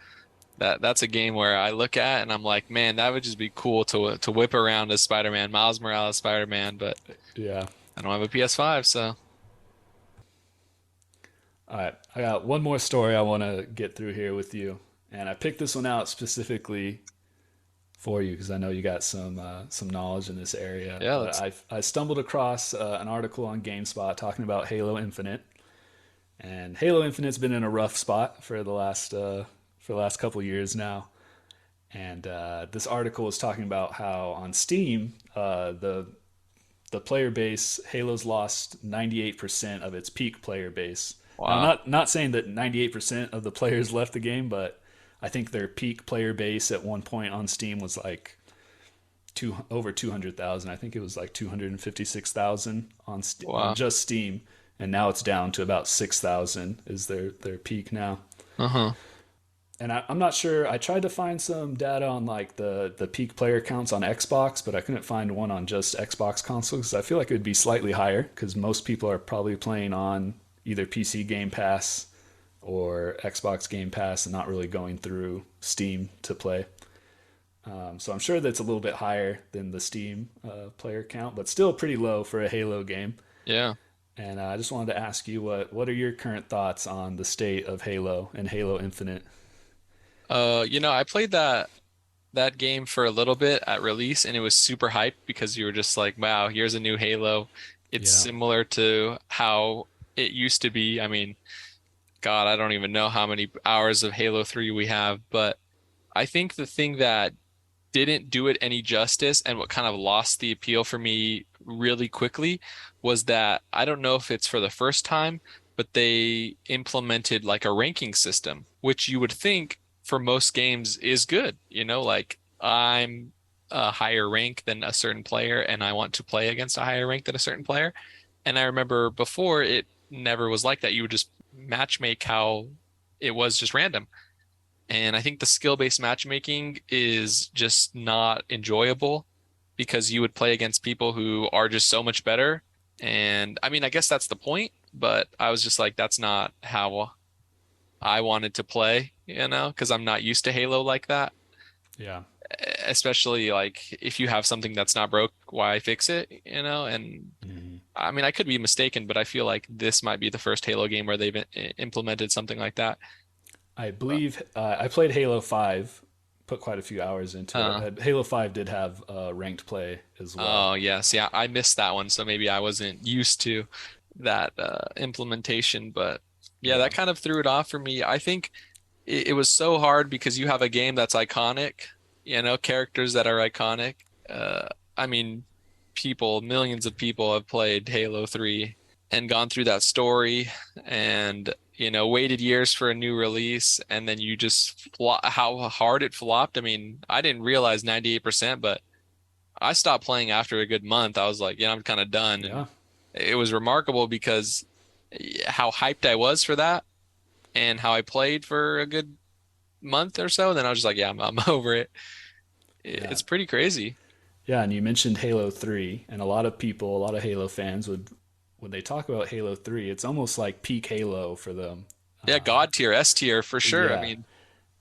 That's a game where I look at and I'm like, man, that would just be cool to whip around as Spider-Man, Miles Morales Spider-Man. But yeah, I don't have a PS5, so. All right, I got one more story I want to get through here with you, and I picked this one out specifically for you because I know you got some knowledge in this area. Yeah, I stumbled across an article on GameSpot talking about Halo Infinite, and Halo Infinite's been in a rough spot for the last couple of years now. And this article is talking about how on Steam, the player base, Halo's lost 98% of its peak player base. Wow. Now, I'm not saying that 98% of the players left the game, but I think their peak player base at one point on Steam was like over 200,000. I think it was like 256,000 on just Steam, and now it's down to about 6,000 is their peak now. And I'm not sure. I tried to find some data on like the peak player counts on Xbox, but I couldn't find one on just Xbox consoles. I feel like it would be slightly higher because most people are probably playing on either PC Game Pass or Xbox Game Pass and not really going through Steam to play. So I'm sure that's a little bit higher than the Steam player count, but still pretty low for a Halo game. Yeah. And I just wanted to ask you, what are your current thoughts on the state of Halo and Halo Infinite? I played that game for a little bit at release, and it was super hyped because you were just like, wow, here's a new Halo. It's similar to how it used to be. I mean, God, I don't even know how many hours of Halo 3 we have, but I think the thing that didn't do it any justice and what kind of lost the appeal for me really quickly was that I don't know if it's for the first time, but they implemented like a ranking system, which you would think for most games is good. Like I'm a higher rank than a certain player and I want to play against a higher rank than a certain player. And I remember before it never was like that. You would just matchmake how it was just random. And I think the skill-based matchmaking is just not enjoyable because you would play against people who are just so much better. And I mean, I guess that's the point, but I was just like, that's not how I wanted to play, because I'm not used to Halo like that. Yeah. Especially like if you have something that's not broke, why fix it, and I mean, I could be mistaken, but I feel like this might be the first Halo game where they've implemented something like that. I believe I played Halo 5, put quite a few hours into it. Halo 5 did have ranked play as well. Oh, yes. Yeah, I missed that one, so maybe I wasn't used to that implementation, but yeah, that kind of threw it off for me. I think it was so hard because you have a game that's iconic, characters that are iconic. I mean, millions of people have played Halo 3 and gone through that story and, waited years for a new release. And then you just, how hard it flopped. I mean, I didn't realize 98%, but I stopped playing after a good month. I was like, I'm kind of done. Yeah. And it was remarkable because how hyped I was for that and how I played for a good month or so. Then I was just like, I'm over it. It's pretty crazy. Yeah, and you mentioned Halo 3, and a lot of Halo fans when they talk about Halo 3, it's almost like peak Halo for them. Yeah, God tier, S tier for sure. Yeah. I mean,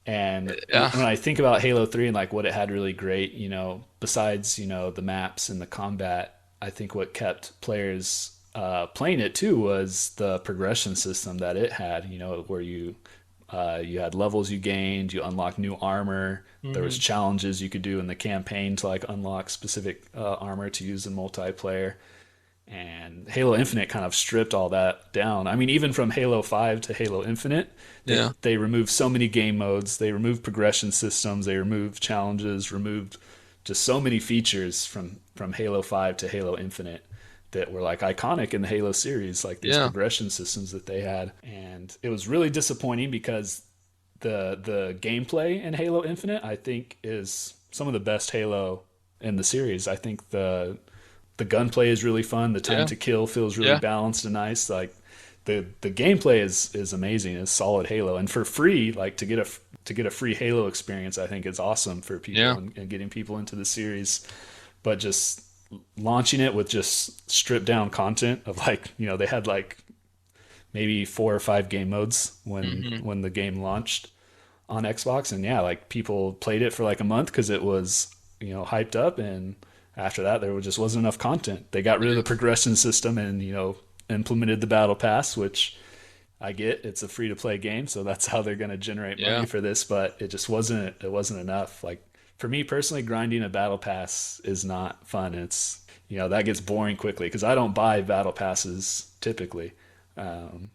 and when I think about Halo 3 and like what it had really great, besides, the maps and the combat, I think what kept players playing it too was the progression system that it had, where you had levels you gained, you unlocked new armor. There was challenges you could do in the campaign to like unlock specific armor to use in multiplayer. And Halo Infinite kind of stripped all that down. I mean, even from Halo 5 to Halo Infinite, they removed so many game modes. They removed progression systems. They removed challenges, removed just so many features from Halo 5 to Halo Infinite that were like iconic in the Halo series, like these progression systems that they had. And it was really disappointing because the gameplay in Halo Infinite, I think, is some of the best Halo in the series. I think the gunplay is really fun. The time to kill feels really balanced and nice. Like the gameplay is amazing. It's solid Halo, and for free, like to get a free Halo experience, I think it's awesome for people and getting people into the series. But just launching it with just stripped down content of like, they had like maybe 4 or 5 game modes when the game launched on Xbox, and like people played it for like a month because it was hyped up, and after that, there just wasn't enough content. They got rid of the progression system and, implemented the battle pass, which I get. It's a free-to-play game, so that's how they're going to generate money for this. But it just wasn't enough. Like, for me personally, grinding a battle pass is not fun. It's, that gets boring quickly because I don't buy battle passes typically. And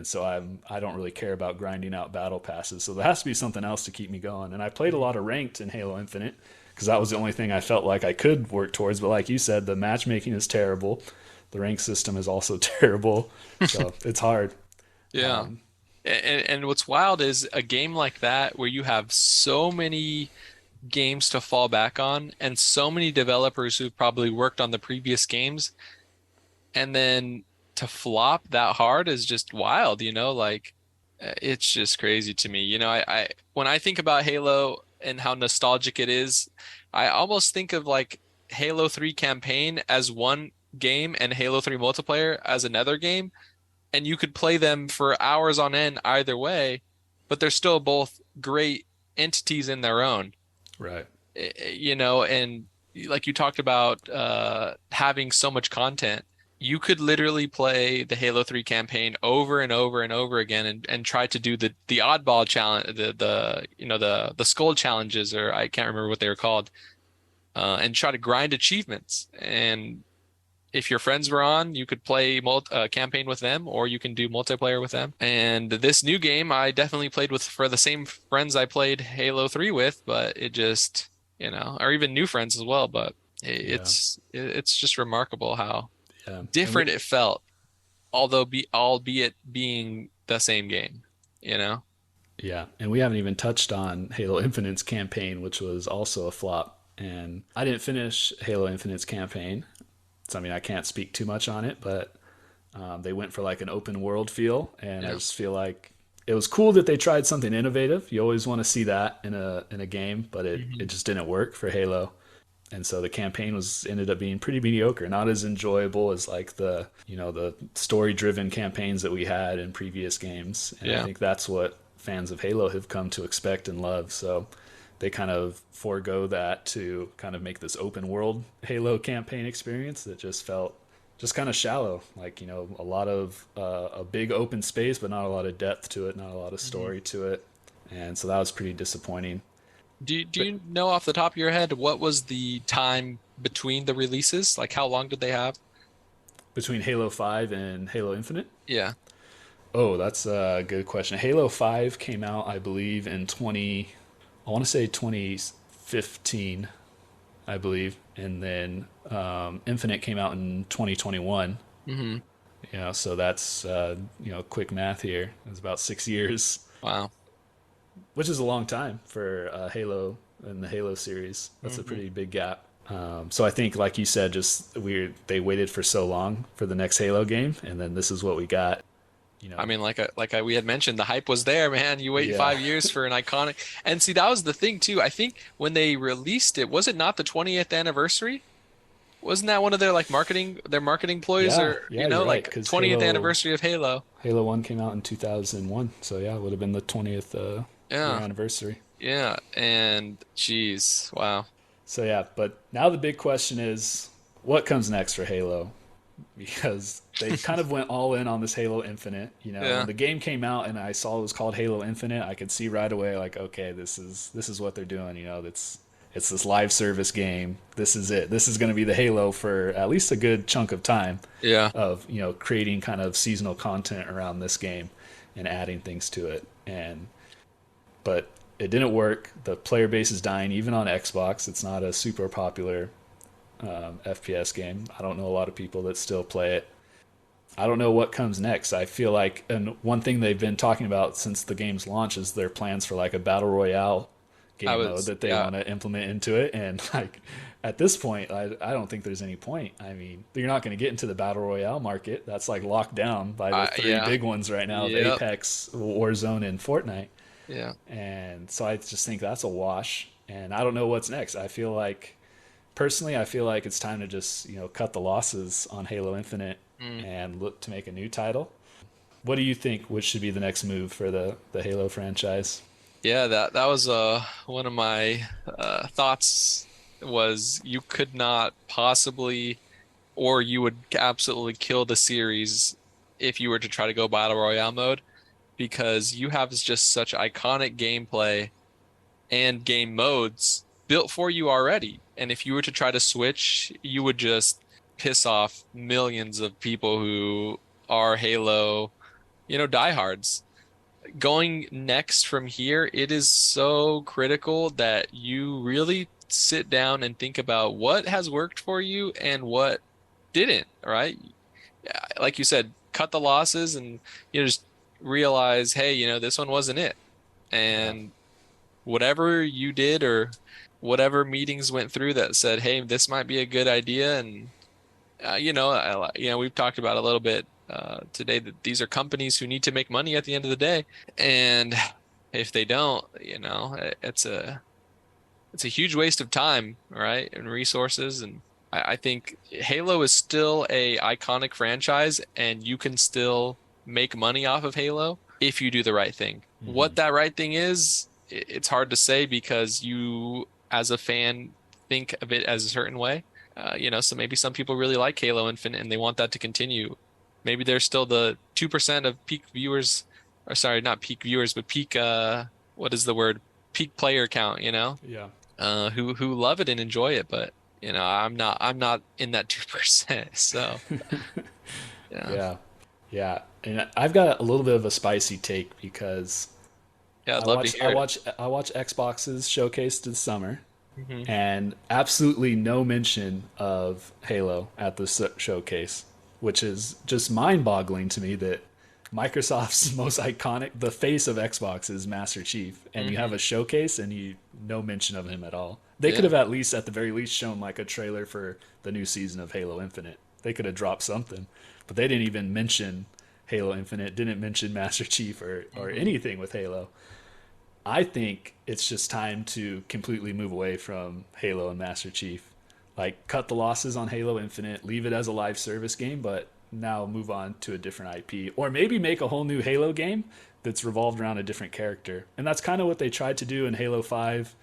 so I don't really care about grinding out battle passes. So there has to be something else to keep me going. And I played a lot of ranked in Halo Infinite, because that was the only thing I felt like I could work towards. But like you said, the matchmaking is terrible. The rank system is also terrible. So it's hard. Yeah. And what's wild is a game like that where you have so many games to fall back on and so many developers who've probably worked on the previous games, and then to flop that hard is just wild, like it's just crazy to me. I when I think about Halo and how nostalgic it is, I almost think of like Halo 3 campaign as one game and Halo 3 multiplayer as another game, and you could play them for hours on end either way, but they're still both great entities in their own. Right. And like you talked about having so much content, you could literally play the Halo 3 campaign over and over and over again and try to do the oddball challenge, the skull challenges, or I can't remember what they were called, and try to grind achievements. And if your friends were on, you could play campaign with them, or you can do multiplayer with them. And this new game, I definitely played for the same friends I played Halo 3 with, but it just, or even new friends as well. But it's just remarkable how different it felt, albeit being the same game, Yeah, and we haven't even touched on Halo Infinite's campaign, which was also a flop. And I didn't finish Halo Infinite's campaign, so I can't speak too much on it, but they went for like an open world feel, and I just feel like it was cool that they tried something innovative. You always want to see that in a game, but it just didn't work for Halo. And so the campaign ended up being pretty mediocre, not as enjoyable as like the story-driven campaigns that we had in previous games. And I think that's what fans of Halo have come to expect and love. So they kind of forego that to kind of make this open world Halo campaign experience that just felt just kind of shallow. Like, a lot of a big open space, but not a lot of depth to it, not a lot of story to it. And so that was pretty disappointing. Do you know off the top of your head what was the time between the releases? Like, how long did they have? Between Halo 5 and Halo Infinite? Yeah. Oh, that's a good question. Halo 5 came out, I believe, in 2015, I believe. And then Infinite came out in 2021. Mm-hmm. So that's, quick math here. It was about 6 years. Wow. Which is a long time for Halo and the Halo series. That's a pretty big gap. So I think, like you said, they waited for so long for the next Halo game, and then this is what we got. We had mentioned, the hype was there, man. You wait 5 years for an iconic, and see, that was the thing too. I think when they released it, was it not the 20th anniversary? Wasn't that one of their marketing ploys, right, 20th anniversary of Halo? Halo 1 came out in 2001, so it would have been the 20th year anniversary. Yeah, and geez, wow. So but now the big question is, what comes next for Halo? Because they kind of went all in on this Halo Infinite. When the game came out and I saw it was called Halo Infinite, I could see right away, like, okay, this is what they're doing. It's this live service game. This is it. This is going to be the Halo for at least a good chunk of time. Yeah. Of creating kind of seasonal content around this game and adding things to it. But it didn't work. The player base is dying, even on Xbox. It's not a super popular FPS game. I don't know a lot of people that still play it. I don't know what comes next. I feel like, and one thing they've been talking about since the game's launch is their plans for like a battle royale game mode that they want to implement into it. And like at this point, I don't think there's any point. I mean, you're not going to get into the battle royale market. That's like locked down by the three big ones right now: Apex, Warzone, and Fortnite. Yeah. And so I just think that's a wash. And I don't know what's next. Personally, I feel like it's time to just cut the losses on Halo Infinite and look to make a new title. What do you think? Which should be the next move for the Halo franchise? Yeah, that was one of my thoughts. Was you could not possibly, or you would absolutely kill the series if you were to try to go battle royale mode, because you have just such iconic gameplay and game modes built for you already. And if you were to try to switch, you would just piss off millions of people who are Halo, diehards. Going next from here, it is so critical that you really sit down and think about what has worked for you and what didn't, right? Like you said, cut the losses and just realize, hey, this one wasn't it. And whatever you did or whatever meetings went through that said, hey, this might be a good idea. And, we've talked about a little bit today that these are companies who need to make money at the end of the day. And if they don't, it's a huge waste of time, right? And resources. And I think Halo is still a iconic franchise, and you can still make money off of Halo if you do the right thing. Mm-hmm. What that right thing is, it's hard to say because you, as a fan, think of it as a certain way. So maybe some people really like Halo Infinite and they want that to continue. Maybe there's still the 2% of peak viewers, or sorry, not peak viewers, but peak, what is the word? Peak player count, Yeah. Who love it and enjoy it. But, I'm not in that 2%. So, Yeah. And I've got a little bit of a spicy take because I'd love to hear it. I watch Xbox's showcase this summer, and absolutely no mention of Halo at the showcase, which is just mind-boggling to me that Microsoft's most iconic, the face of Xbox, is Master Chief, and you have a showcase and no mention of him at all. They could have at the very least shown like a trailer for the new season of Halo Infinite. They could have dropped something, but they didn't even mention Halo Infinite, didn't mention Master Chief or anything with Halo. I think it's just time to completely move away from Halo and Master Chief. Like, cut the losses on Halo Infinite, leave it as a live service game, but now move on to a different IP. Or maybe make a whole new Halo game that's revolved around a different character. And that's kind of what they tried to do in Halo 5.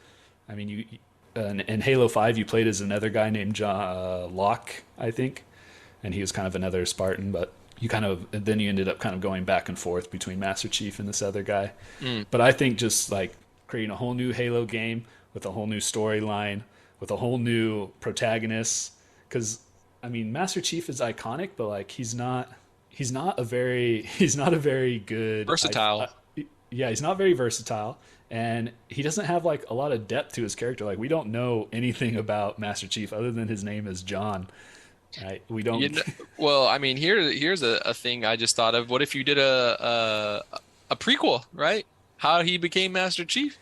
I mean, in Halo 5, you played as another guy named Locke, I think. And he was kind of another Spartan, but you ended up kind of going back and forth between Master Chief and this other guy. But I think just like creating a whole new Halo game with a whole new storyline, with a whole new protagonist, because I mean Master Chief is iconic, but like he's not a very good versatile. He's not very versatile, and he doesn't have like a lot of depth to his character. Like, we don't know anything about Master Chief other than his name is John. Right. We don't. Well, I mean, here's a thing I just thought of. What if you did a prequel, right? How he became Master Chief.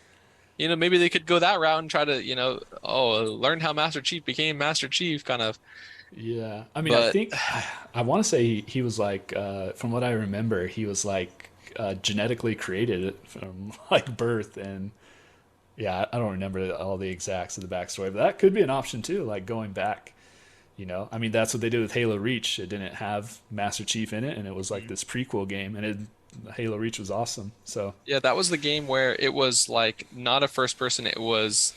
Maybe they could go that route and try to, learn how Master Chief became Master Chief, kind of. Yeah. I mean, I think I want to say he was like, from what I remember, he was like genetically created from like birth, and I don't remember all the exacts of the backstory, but that could be an option too, like going back. I mean, that's what they did with Halo Reach. It didn't have Master Chief in it, and it was like this prequel game, and Halo Reach was awesome. So yeah, that was the game where it was like not a first person. It was,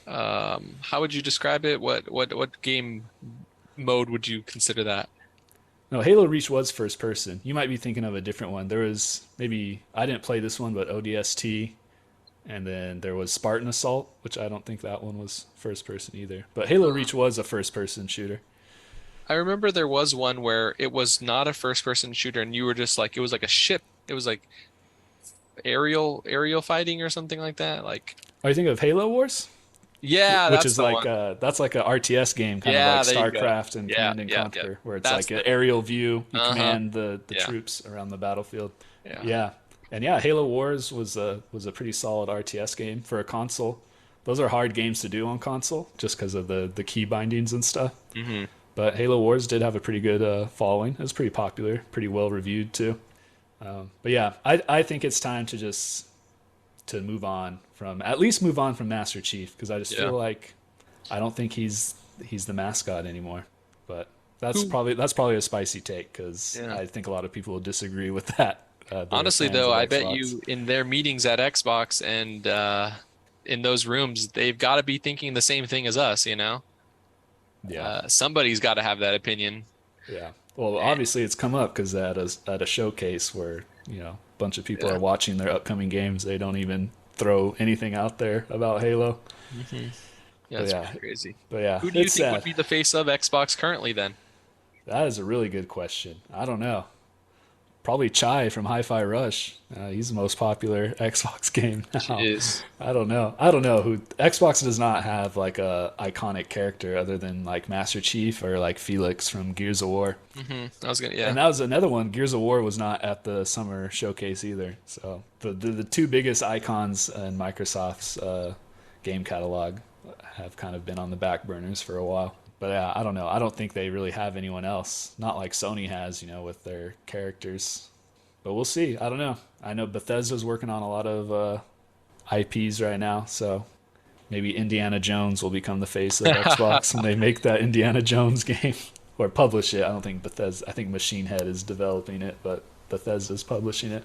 how would you describe it? What game mode would you consider that? No, Halo Reach was first person. You might be thinking of a different one. There was maybe, I didn't play this one, but ODST And then there was Spartan Assault, which I don't think that one was first person either. But Halo Reach was a first person shooter. I remember there was one where it was not a first person shooter and you were just like it was like a ship. It was like aerial fighting or something like that. Like Are you thinking of Halo Wars? yeah, Which that's is the like one. that's like a RTS game, kind Yeah, of there like you go. StarCraft and Yeah, Command and yeah, yeah. Conquer, where it's That's like an the aerial view. You uh-huh. command the Yeah. troops around the battlefield. Yeah. Yeah, and yeah, Halo Wars was a pretty solid RTS game for a console. Those are hard games to do on console, just because of the key bindings and stuff. Hmm. But Halo Wars did have a pretty good following. It was pretty popular, pretty well reviewed too. But yeah, I think it's time to just to move on from Master Chief, because I just Yeah. feel like I don't think he's the mascot anymore. But that's Who probably a spicy take, because yeah. I think a lot of people will disagree with that. That are Honestly, fans though, of I bet Xbox. you in their meetings at Xbox and in those rooms, they've got to be thinking the same thing as us, you know? Yeah, Somebody's got to have that opinion. yeah. Well, Eh, obviously it's come up because at a showcase where a bunch of people Yeah. are watching their upcoming games, they don't even throw anything out there about Halo. hmm Yeah, But that's yeah, pretty crazy. but yeah, Who do you it's think would sad. be the face of Xbox currently then? That is a really good question. I don't know. Probably Chai from Hi-Fi Rush. He's the most popular Xbox game now. Jeez. I don't know. I don't know who. Xbox does not have like a iconic character other than like Master Chief or like Felix from Gears of War. I was gonna, yeah. And that was another one. Gears of War was not at the summer showcase either. So the two biggest icons in Microsoft's game catalog have kind of been on the back burners for a while. But yeah, I don't know. I don't think they really have anyone else. Not like Sony has, with their characters. But we'll see. I don't know. I know Bethesda's working on a lot of IPs right now, so maybe Indiana Jones will become the face of Xbox when they make that Indiana Jones game or publish it. I don't think Bethesda. I think Machine Head is developing it, but Bethesda's publishing it.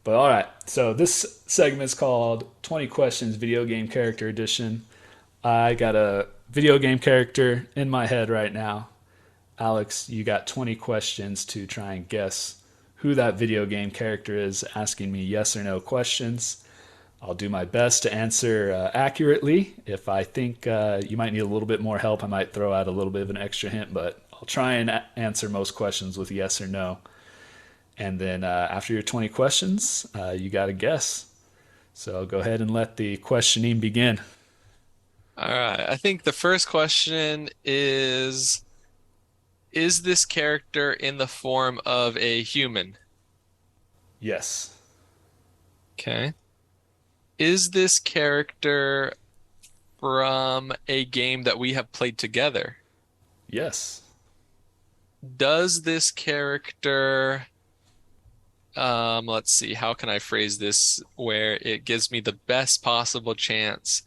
But all right, so this segment is called 20 Questions Video Game Character Edition. I got a video game character in my head right now. Alex, you got 20 questions to try and guess who that video game character is, asking me yes or no questions. I'll do my best to answer accurately. If I think you might need a little bit more help, I might throw out a little bit of an extra hint, but I'll try and answer most questions with yes or no. And then after your 20 questions, you got to guess. So go ahead and let the questioning begin. All right. I think the first question is this character in the form of a human? Yes. Okay. Is this character from a game that we have played together? Yes. Does this character, let's see, how can I phrase this where it gives me the best possible chance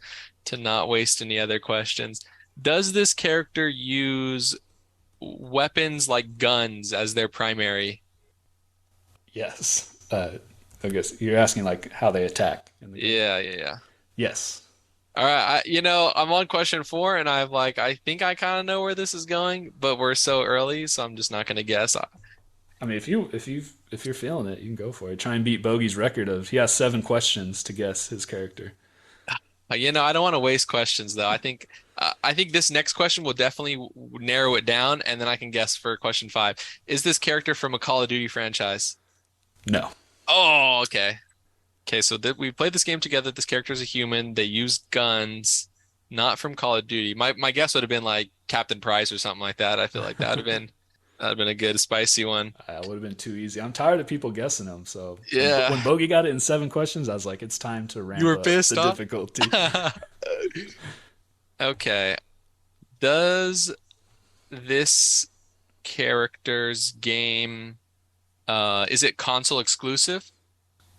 to not waste any other questions? Does this character use weapons like guns as their primary? Yes. I guess you're asking like how they attack in the game. Yeah, yeah, yeah. Yes. All right, I'm on question four, and I think I kind of know where this is going, but we're so early, so I'm just not gonna guess. I mean, if you're feeling it, you can go for it. Try and beat Bogey's record of he has 7 questions to guess his character. I don't want to waste questions though. I think this next question will definitely narrow it down, and then I can guess for question five. Is this character from a Call of Duty franchise? No. Oh, okay. Okay, so we played this game together. This character is a human. They use guns, not from Call of Duty. My guess would have been like Captain Price or something like that. I feel like that'd have been a good spicy one. That would have been too easy. I'm tired of people guessing them. So when Yeah. Bogey got it in 7 questions, I was like, it's time to You ramp were up pissed the off? difficulty. Okay. Does this character's game is it console exclusive?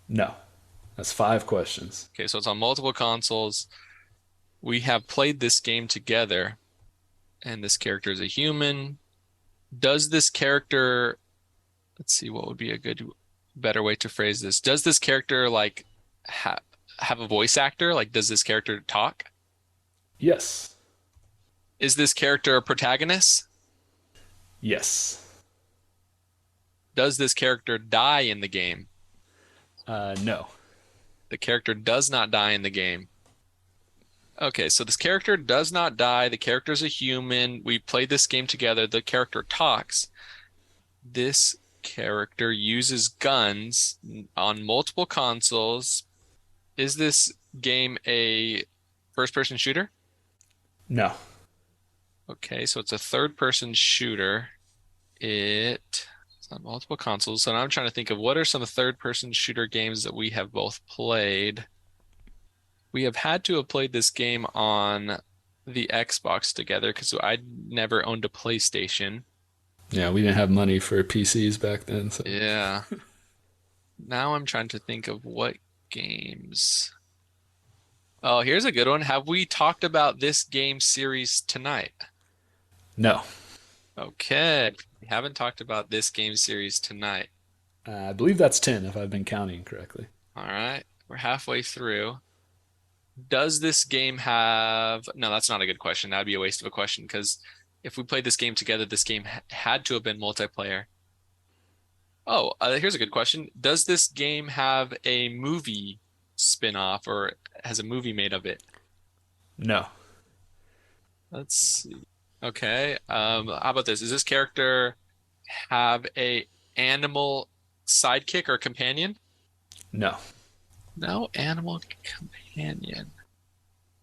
No. That's 5 questions. Okay, so it's on multiple consoles. We have played this game together, and this character is a human. Does this character, let's see, what would be a better way to phrase this? Does this character like have a voice actor? Like, does this character talk? Yes. Is this character a protagonist? Yes. Does this character die in the game? No. The character does not die in the game. Okay, so this character does not die. The character's a human. We played this game together. The character talks. This character uses guns on multiple consoles. Is this game a first-person shooter? No. Okay, so it's a third-person shooter. It's on multiple consoles. So now I'm trying to think of what are some third-person shooter games that we have both played. We have had to have played this game on the Xbox together because I never owned a PlayStation. Yeah, we didn't have money for PCs back then. So. Yeah. Now I'm trying to think of what games. Oh, here's a good one. Have we talked about this game series tonight? No. Okay. We haven't talked about this game series tonight. I believe that's 10 if I've been counting correctly. All right. We're halfway through. Does this game have... No, that's not a good question. That'd be a waste of a question because if we played this game together, this game had to have been multiplayer. Oh, here's a good question. Does this game have a movie spin-off or has a movie made of it? No. Let's see. Okay. How about this? Does this character have a animal sidekick or companion? No. No animal companion.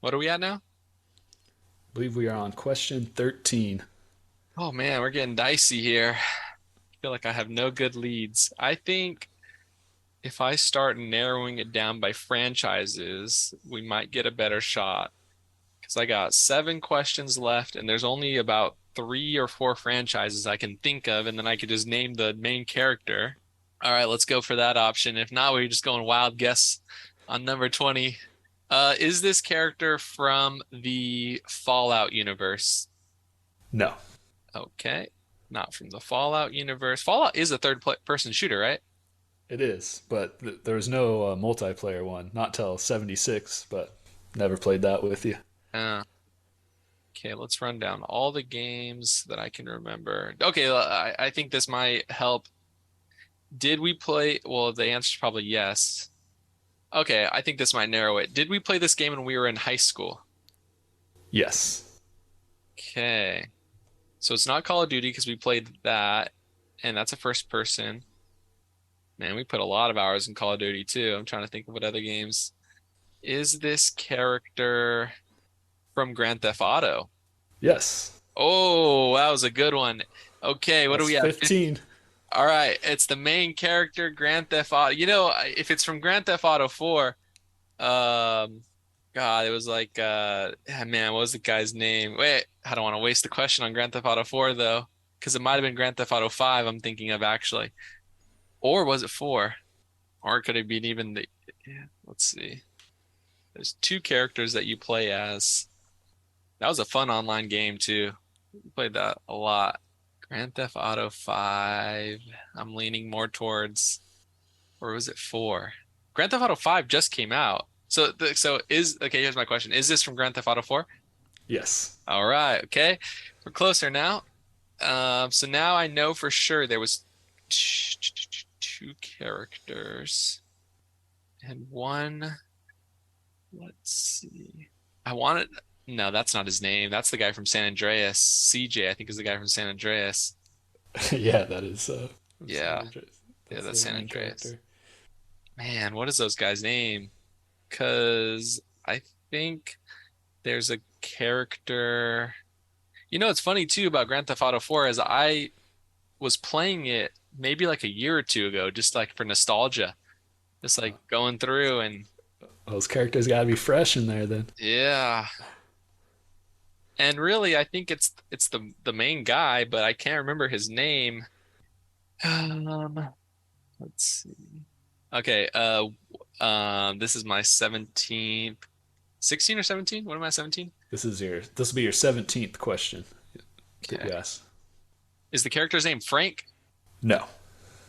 What are we at now? I believe we are on question 13. Oh man, we're getting dicey here. I feel like I have no good leads. I think if I start narrowing it down by franchises, we might get a better shot. Because I got 7 questions left, and there's only about 3 or 4 franchises I can think of, and then I could just name the main character. All right, let's go for that option. If not, we're just going wild guess on number 20. Is this character from the Fallout universe? No. Okay, not from the Fallout universe. Fallout is a third-person shooter, right? It is, but there was no multiplayer one. Not till 76, but never played that with you. Okay, let's run down all the games that I can remember. Okay, I think this might help. Did we play? Well, the answer is probably yes. Okay, I think this might narrow it. Did we play this game when we were in high school? Yes. Okay. So it's not Call of Duty because we played that, and that's a first person. Man, we put a lot of hours in Call of Duty too. I'm trying to think of what other games. Is this character from Grand Theft Auto? Yes. Oh, that was a good one. Okay, what do we have? 15. All right, it's the main character, Grand Theft Auto. You know, if it's from Grand Theft Auto 4, God, it was like, man, what was the guy's name? Wait, I don't want to waste the question on Grand Theft Auto 4 though, because it might have been Grand Theft Auto 5 I'm thinking of actually. Or was it 4? Or could it be even the, yeah, let's see. There's 2 characters that you play as. That was a fun online game too. We played that a lot. Grand Theft Auto 5. I'm leaning more towards, or was it 4? Grand Theft Auto 5 just came out. Okay, here's my question. Is this from Grand Theft Auto 4? Yes. All right, okay. We're closer now. So now I know for sure there was 2 characters and one, let's see. No, that's not his name. That's the guy from San Andreas. CJ, I think, is the guy from San Andreas. Yeah, that is. Yeah. That's San Andreas. Character. Man, what is those guys' name? Because I think there's a character. You know, it's funny too about Grand Theft Auto 4 is I was playing it maybe like a year or 2 ago, just like for nostalgia, just like going through and. Those characters got to be fresh in there then. Yeah. And really, I think it's the main guy, but I can't remember his name. Let's see. Okay, this is my 17th, 16 or 17? What am I, 17? This will be your 17th question. Okay. Yes. Is the character's name Frank? No.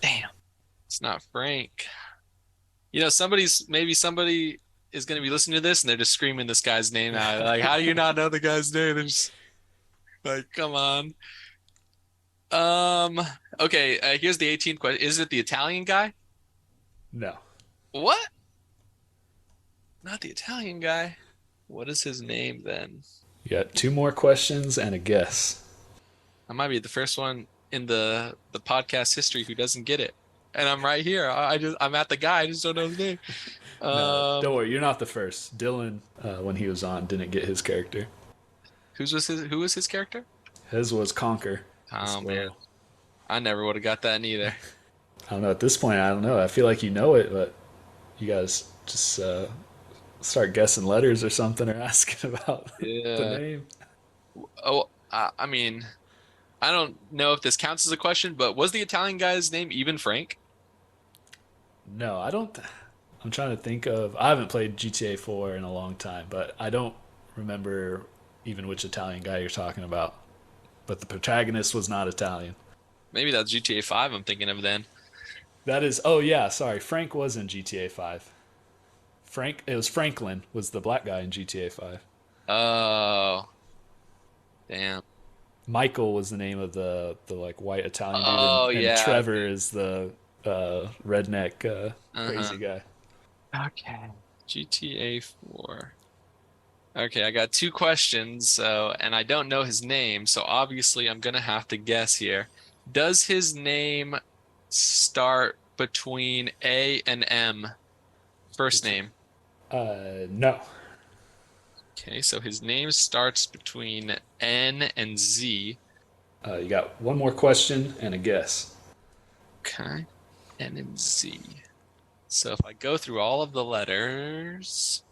Damn. It's not Frank. You know, somebody is going to be listening to this and they're just screaming this guy's name out. Like, how do you not know the guy's name? Like, come on. Okay, here's the 18th question. Is it the Italian guy? No. What? Not the Italian guy. What is his name then? You got two more questions and a guess. I might be the first one in the podcast history who doesn't get it. And I'm right here. I'm at the guy. I just don't know his name. No, don't Um, worry. You're not the first. Dylan, when he was on, didn't get his character. who was his character? His was Conquer. Oh as man, well. I never would have got that neither. I don't know. At this point, I don't know. I feel like you know it, but you guys just start guessing letters or something or asking about the Yeah. name. Oh, I mean, I don't know if this counts as a question, but was the Italian guy's name even Frank? No, I don't. I'm trying to think of. I haven't played GTA 4 in a long time, but I don't remember even which Italian guy you're talking about. But the protagonist was not Italian. Maybe that's GTA 5 I'm thinking of then. That is. Oh yeah, sorry. Frank was in GTA 5. Frank. It was Franklin was the black guy in GTA 5. Oh, damn. Michael was the name of the like white Italian dude, Oh and yeah. Trevor is the redneck Uh-huh. crazy guy. Okay. GTA 4. Okay, I got two questions, so and I don't know his name, so obviously I'm gonna have to guess here. Does his name start between A and M? First name. No. Okay, so his name starts between N and Z. You got one more question and a guess. Okay, N and Z. So if I go through all of the letters,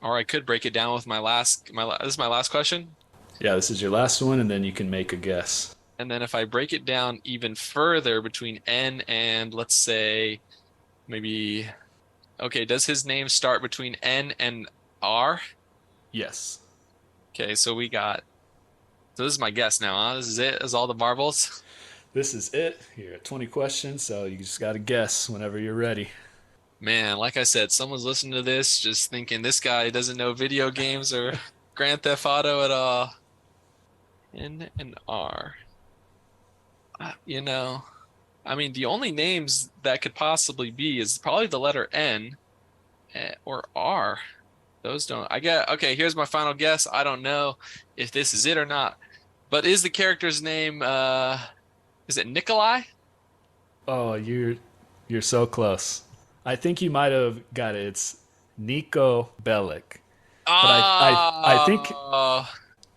or I could break it down with this is my last question. Yeah, this is your last one, and then you can make a guess. And then if I break it down even further between N and let's say maybe, okay, does his name start between N and R? Yes. Okay, so so this is my guess now, huh? This is it? Is all the marbles? This is it. You're at 20 questions, so you just got to guess whenever you're ready. Man, like I said, someone's listening to this just thinking this guy doesn't know video games or Grand Theft Auto at all. N and R. You know, I mean, the only names that could possibly be is probably the letter N or R. Those don't. I get. Okay, here's my final guess. I don't know if this is it or not, but is the character's name is it Nikolai? Oh, you're so close. I think you might have got it. It's Nico Bellic. But I think Oh,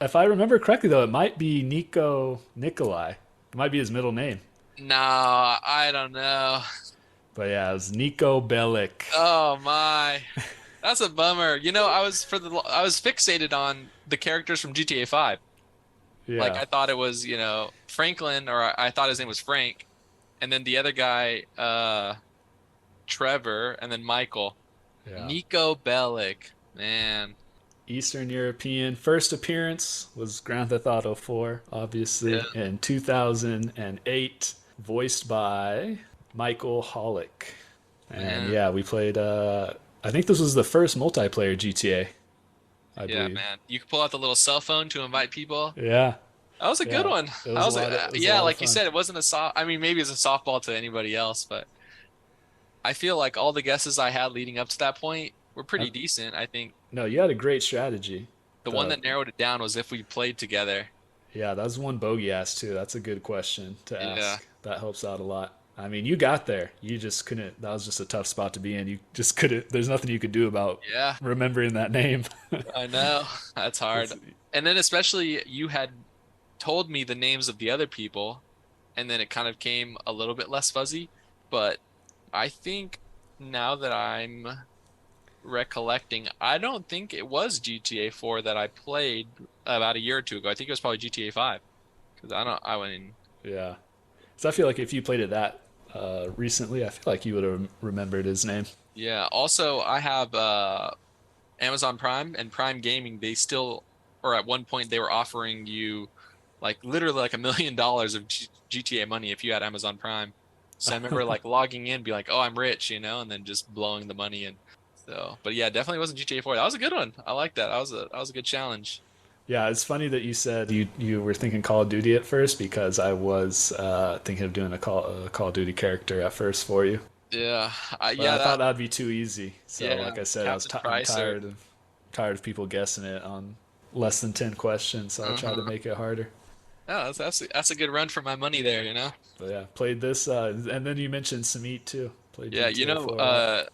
if I remember correctly though, it might be Nico Nikolai. It might be his middle name. no, I don't know. But yeah, it was Nico Bellic. Oh my. That's a bummer. You know, I was fixated on the characters from GTA 5. Like Yeah. I thought it was, Franklin or I thought his name was Frank and then the other guy Trevor and then Michael. Yeah. Nico Bellic. Man. Eastern European. First appearance was Grand Theft Auto 4, obviously, Yeah. in 2008, voiced by Michael Hollick. And Man. yeah, we played, I think this was the first multiplayer GTA, I Yeah, believe. man. You could pull out the little cell phone to invite people. Yeah, That was a good yeah. one. It That was was a lot of, it was a yeah, lot of like you fun. said, it wasn't a soft. I mean, maybe it's a softball to anybody else, but I feel like all the guesses I had leading up to that point were Uh, pretty decent. I think No, you had a great strategy. the one The that narrowed it down was if we played together. Yeah, that was one bogey asked too. That's a good question to Yeah. ask. That helps out a lot. I mean, you got there. You just couldn't. That was just a tough spot to be in. You just couldn't. There's nothing you could do about Yeah, remembering that name. I know. That's hard. And then especially you had told me the names of the other people, and then it kind of came a little bit less fuzzy. But I think now that I'm recollecting, I don't think it was GTA 4 that I played about a year or two ago. I think it was probably GTA 5 because I went in. Yeah. So I feel like if you played it that recently, I feel like you would have remembered his name. Yeah. Also, I have Amazon Prime and Prime Gaming. They still, or at one point, they were offering you like literally like $1 million of GTA money if you had Amazon Prime. So I remember like logging in, be like, "Oh, I'm rich," and then just blowing the money in. So, but yeah, definitely wasn't GTA 4. That was a good one. I like that. That was a good challenge. Yeah, it's funny that you said you were thinking Call of Duty at first because I was thinking of doing a Call of Duty character at first for you. Yeah, But yeah, I thought that that'd be too easy. So, yeah, like I said, Captain I'm Price or tired of people guessing it on less than 10 questions. So I tried to uh-huh. make it harder. Yeah, that's a good run for my money there, you know. But yeah, played this, and then you mentioned Samit too. Played Yeah, GTA 4 a lot.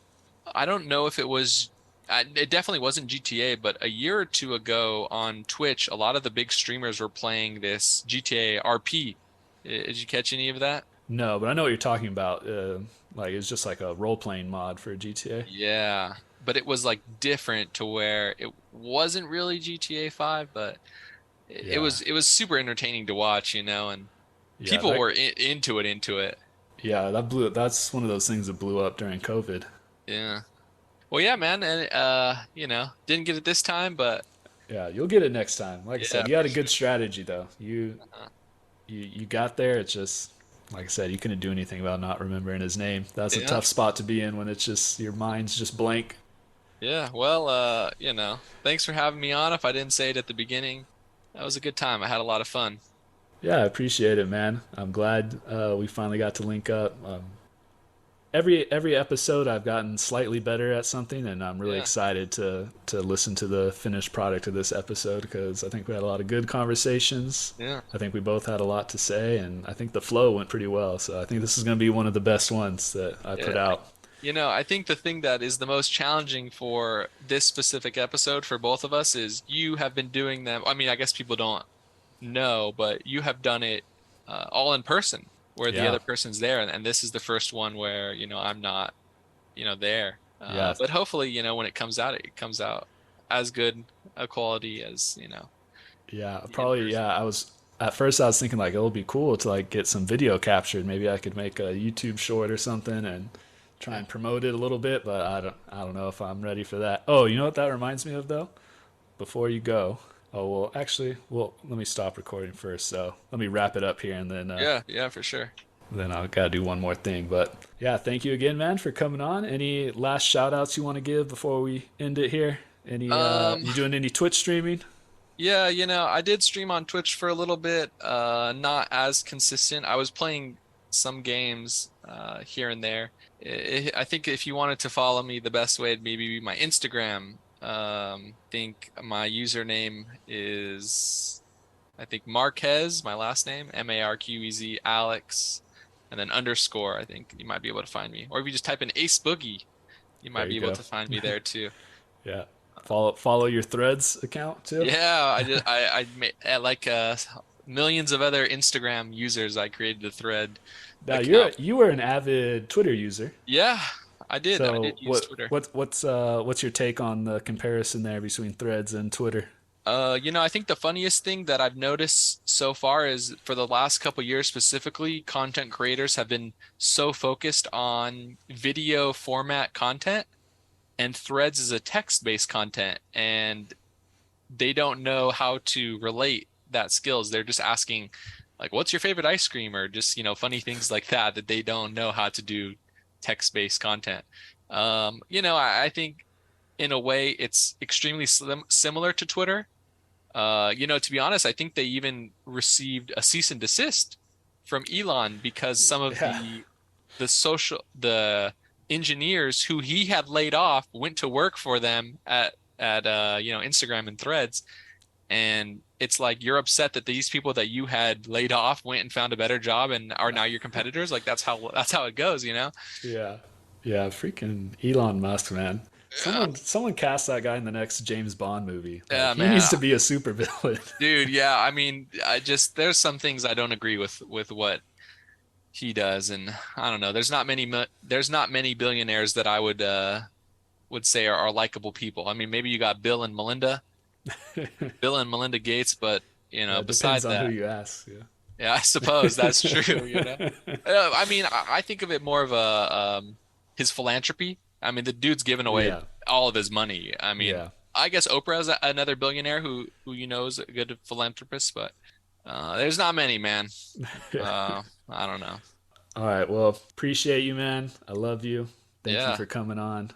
I don't know if it was, it definitely wasn't GTA, but a year or two ago on Twitch, a lot of the big streamers were playing this GTA RP. Did you catch any of that? No, but I know what you're talking about. Like it's just like a role playing mod for GTA. Yeah, but it was like different to where it wasn't really GTA 5, but Yeah, it was super entertaining to watch, you know, and yeah, people were into it. yeah, that blew. That's one of those things that blew up during COVID. Yeah. Well, yeah, man, and you know, didn't get it this time, but Yeah, you'll get it next time. Like I yeah, said, you for had a sure. good strategy though. Uh, You got there. It's just like I said, you couldn't do anything about not remembering his name. That's a yeah. tough spot to be in when it's just your mind's just blank. Yeah, well, you know, thanks for having me on. If I didn't say it at the beginning, that was a good time. I had a lot of fun. Yeah, I appreciate it, man. I'm glad we finally got to link up. Every episode I've gotten slightly better at something, and I'm really Yeah, excited to listen to the finished product of this episode because I think we had a lot of good conversations. yeah, I think we both had a lot to say, and I think the flow went pretty well. So I think this is going to be one of the best ones that I put yeah. out. You know, I think the thing that is the most challenging for this specific episode for both of us is you have been doing them. I mean, I guess people don't know, but you have done it all in person where the Yeah, other person's there, and this is the first one where, you know, I'm not, you know, there. yeah, But hopefully, you know, when it comes out as good a quality as, you know, yeah. the in Probably, person. yeah. I was at first I was thinking like it'll be cool to like get some video captured. Maybe I could make a YouTube short or something and try Yeah. and promote it a little bit, but I don't know if I'm ready for that. Oh, you know what that reminds me of though? Before you go. Oh, well, actually, well, let me stop recording first. So let me wrap it up here and Yeah, yeah, for sure. then I'll gotta do one more thing. But yeah, thank you again, man, for coming on. Any last shout outs you want to give before we end it here? Any, Um, you doing any Twitch streaming? yeah, you know, I did stream on Twitch for a little bit, not as consistent. I was playing some games here and there. I think if you wanted to follow me, the best way would maybe be my Instagram. Think my username is I think Marquez, my last name, Marquez, Alex, and then underscore. I think you might be able to find me. Or if you just type in Ace Boogie, you There might you be able go. to find me there too. Yeah. Follow your Threads account too. Yeah, I made like millions of other Instagram users. I created a thread Now account. you were an avid Twitter user. Yeah, I did. I So did use Twitter. what's your take on the comparison there between Threads and Twitter? You know, I think the funniest thing that I've noticed so far is for the last couple years specifically, content creators have been so focused on video format content, and Threads is a text-based content, and they don't know how to relate that skills. They're just asking, like, what's your favorite ice cream? Or just, you know, funny things like that, that they don't know how to do text-based content. You know, I think in a way it's extremely similar to Twitter. You know, to be honest, I think they even received a cease and desist from Elon because some of Yeah. the engineers who he had laid off went to work for them at you know, Instagram and Threads, and it's like you're upset that these people that you had laid off went and found a better job and are now your competitors. Like that's how it goes, you know? Yeah. Yeah, freaking Elon Musk, man. Yeah, Someone cast that guy in the next James Bond movie. Like yeah, he man. needs to be a supervillain. Dude, yeah, I mean, I just there's some things I don't agree with what he does, and I don't know. There's not many billionaires that I would say are likable people. I mean, maybe you got Bill and Melinda Gates, but you know, It depends beside on who that, you ask. Yeah. yeah, I suppose that's true. You know, I mean, I think of it more of a his philanthropy. I mean, the dude's given away Yeah. all of his money. I mean, Yeah. I guess Oprah is another billionaire who you know is a good philanthropist, but there's not many, man. Yeah. I don't know. All right. Well, appreciate you, man. I love you. Thank you Yeah, for coming on.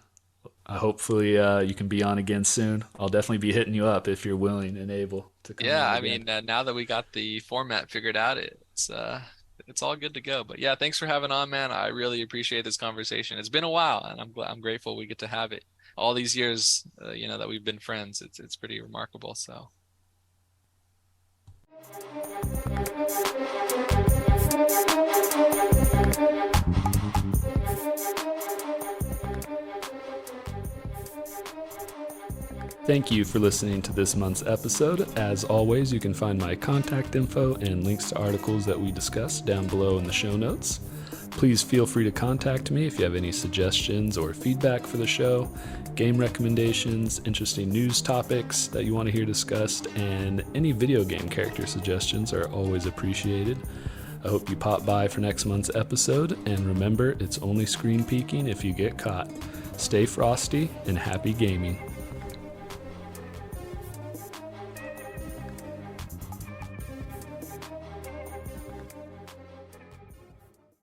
Hopefully you can be on again soon. I'll definitely be hitting you up if you're willing and able to come Yeah, on I again. mean, now that we got the format figured out, it's all good to go. But yeah, thanks for having on, man. I really appreciate this conversation. It's been a while, and I'm grateful we get to have it. All these years, that we've been friends, it's pretty remarkable. So. Thank you for listening to this month's episode. As always, you can find my contact info and links to articles that we discuss down below in the show notes. Please feel free to contact me if you have any suggestions or feedback for the show, game recommendations, interesting news topics that you want to hear discussed, and any video game character suggestions are always appreciated. I hope you pop by for next month's episode, and remember, it's only screen peeking if you get caught. Stay frosty and happy gaming.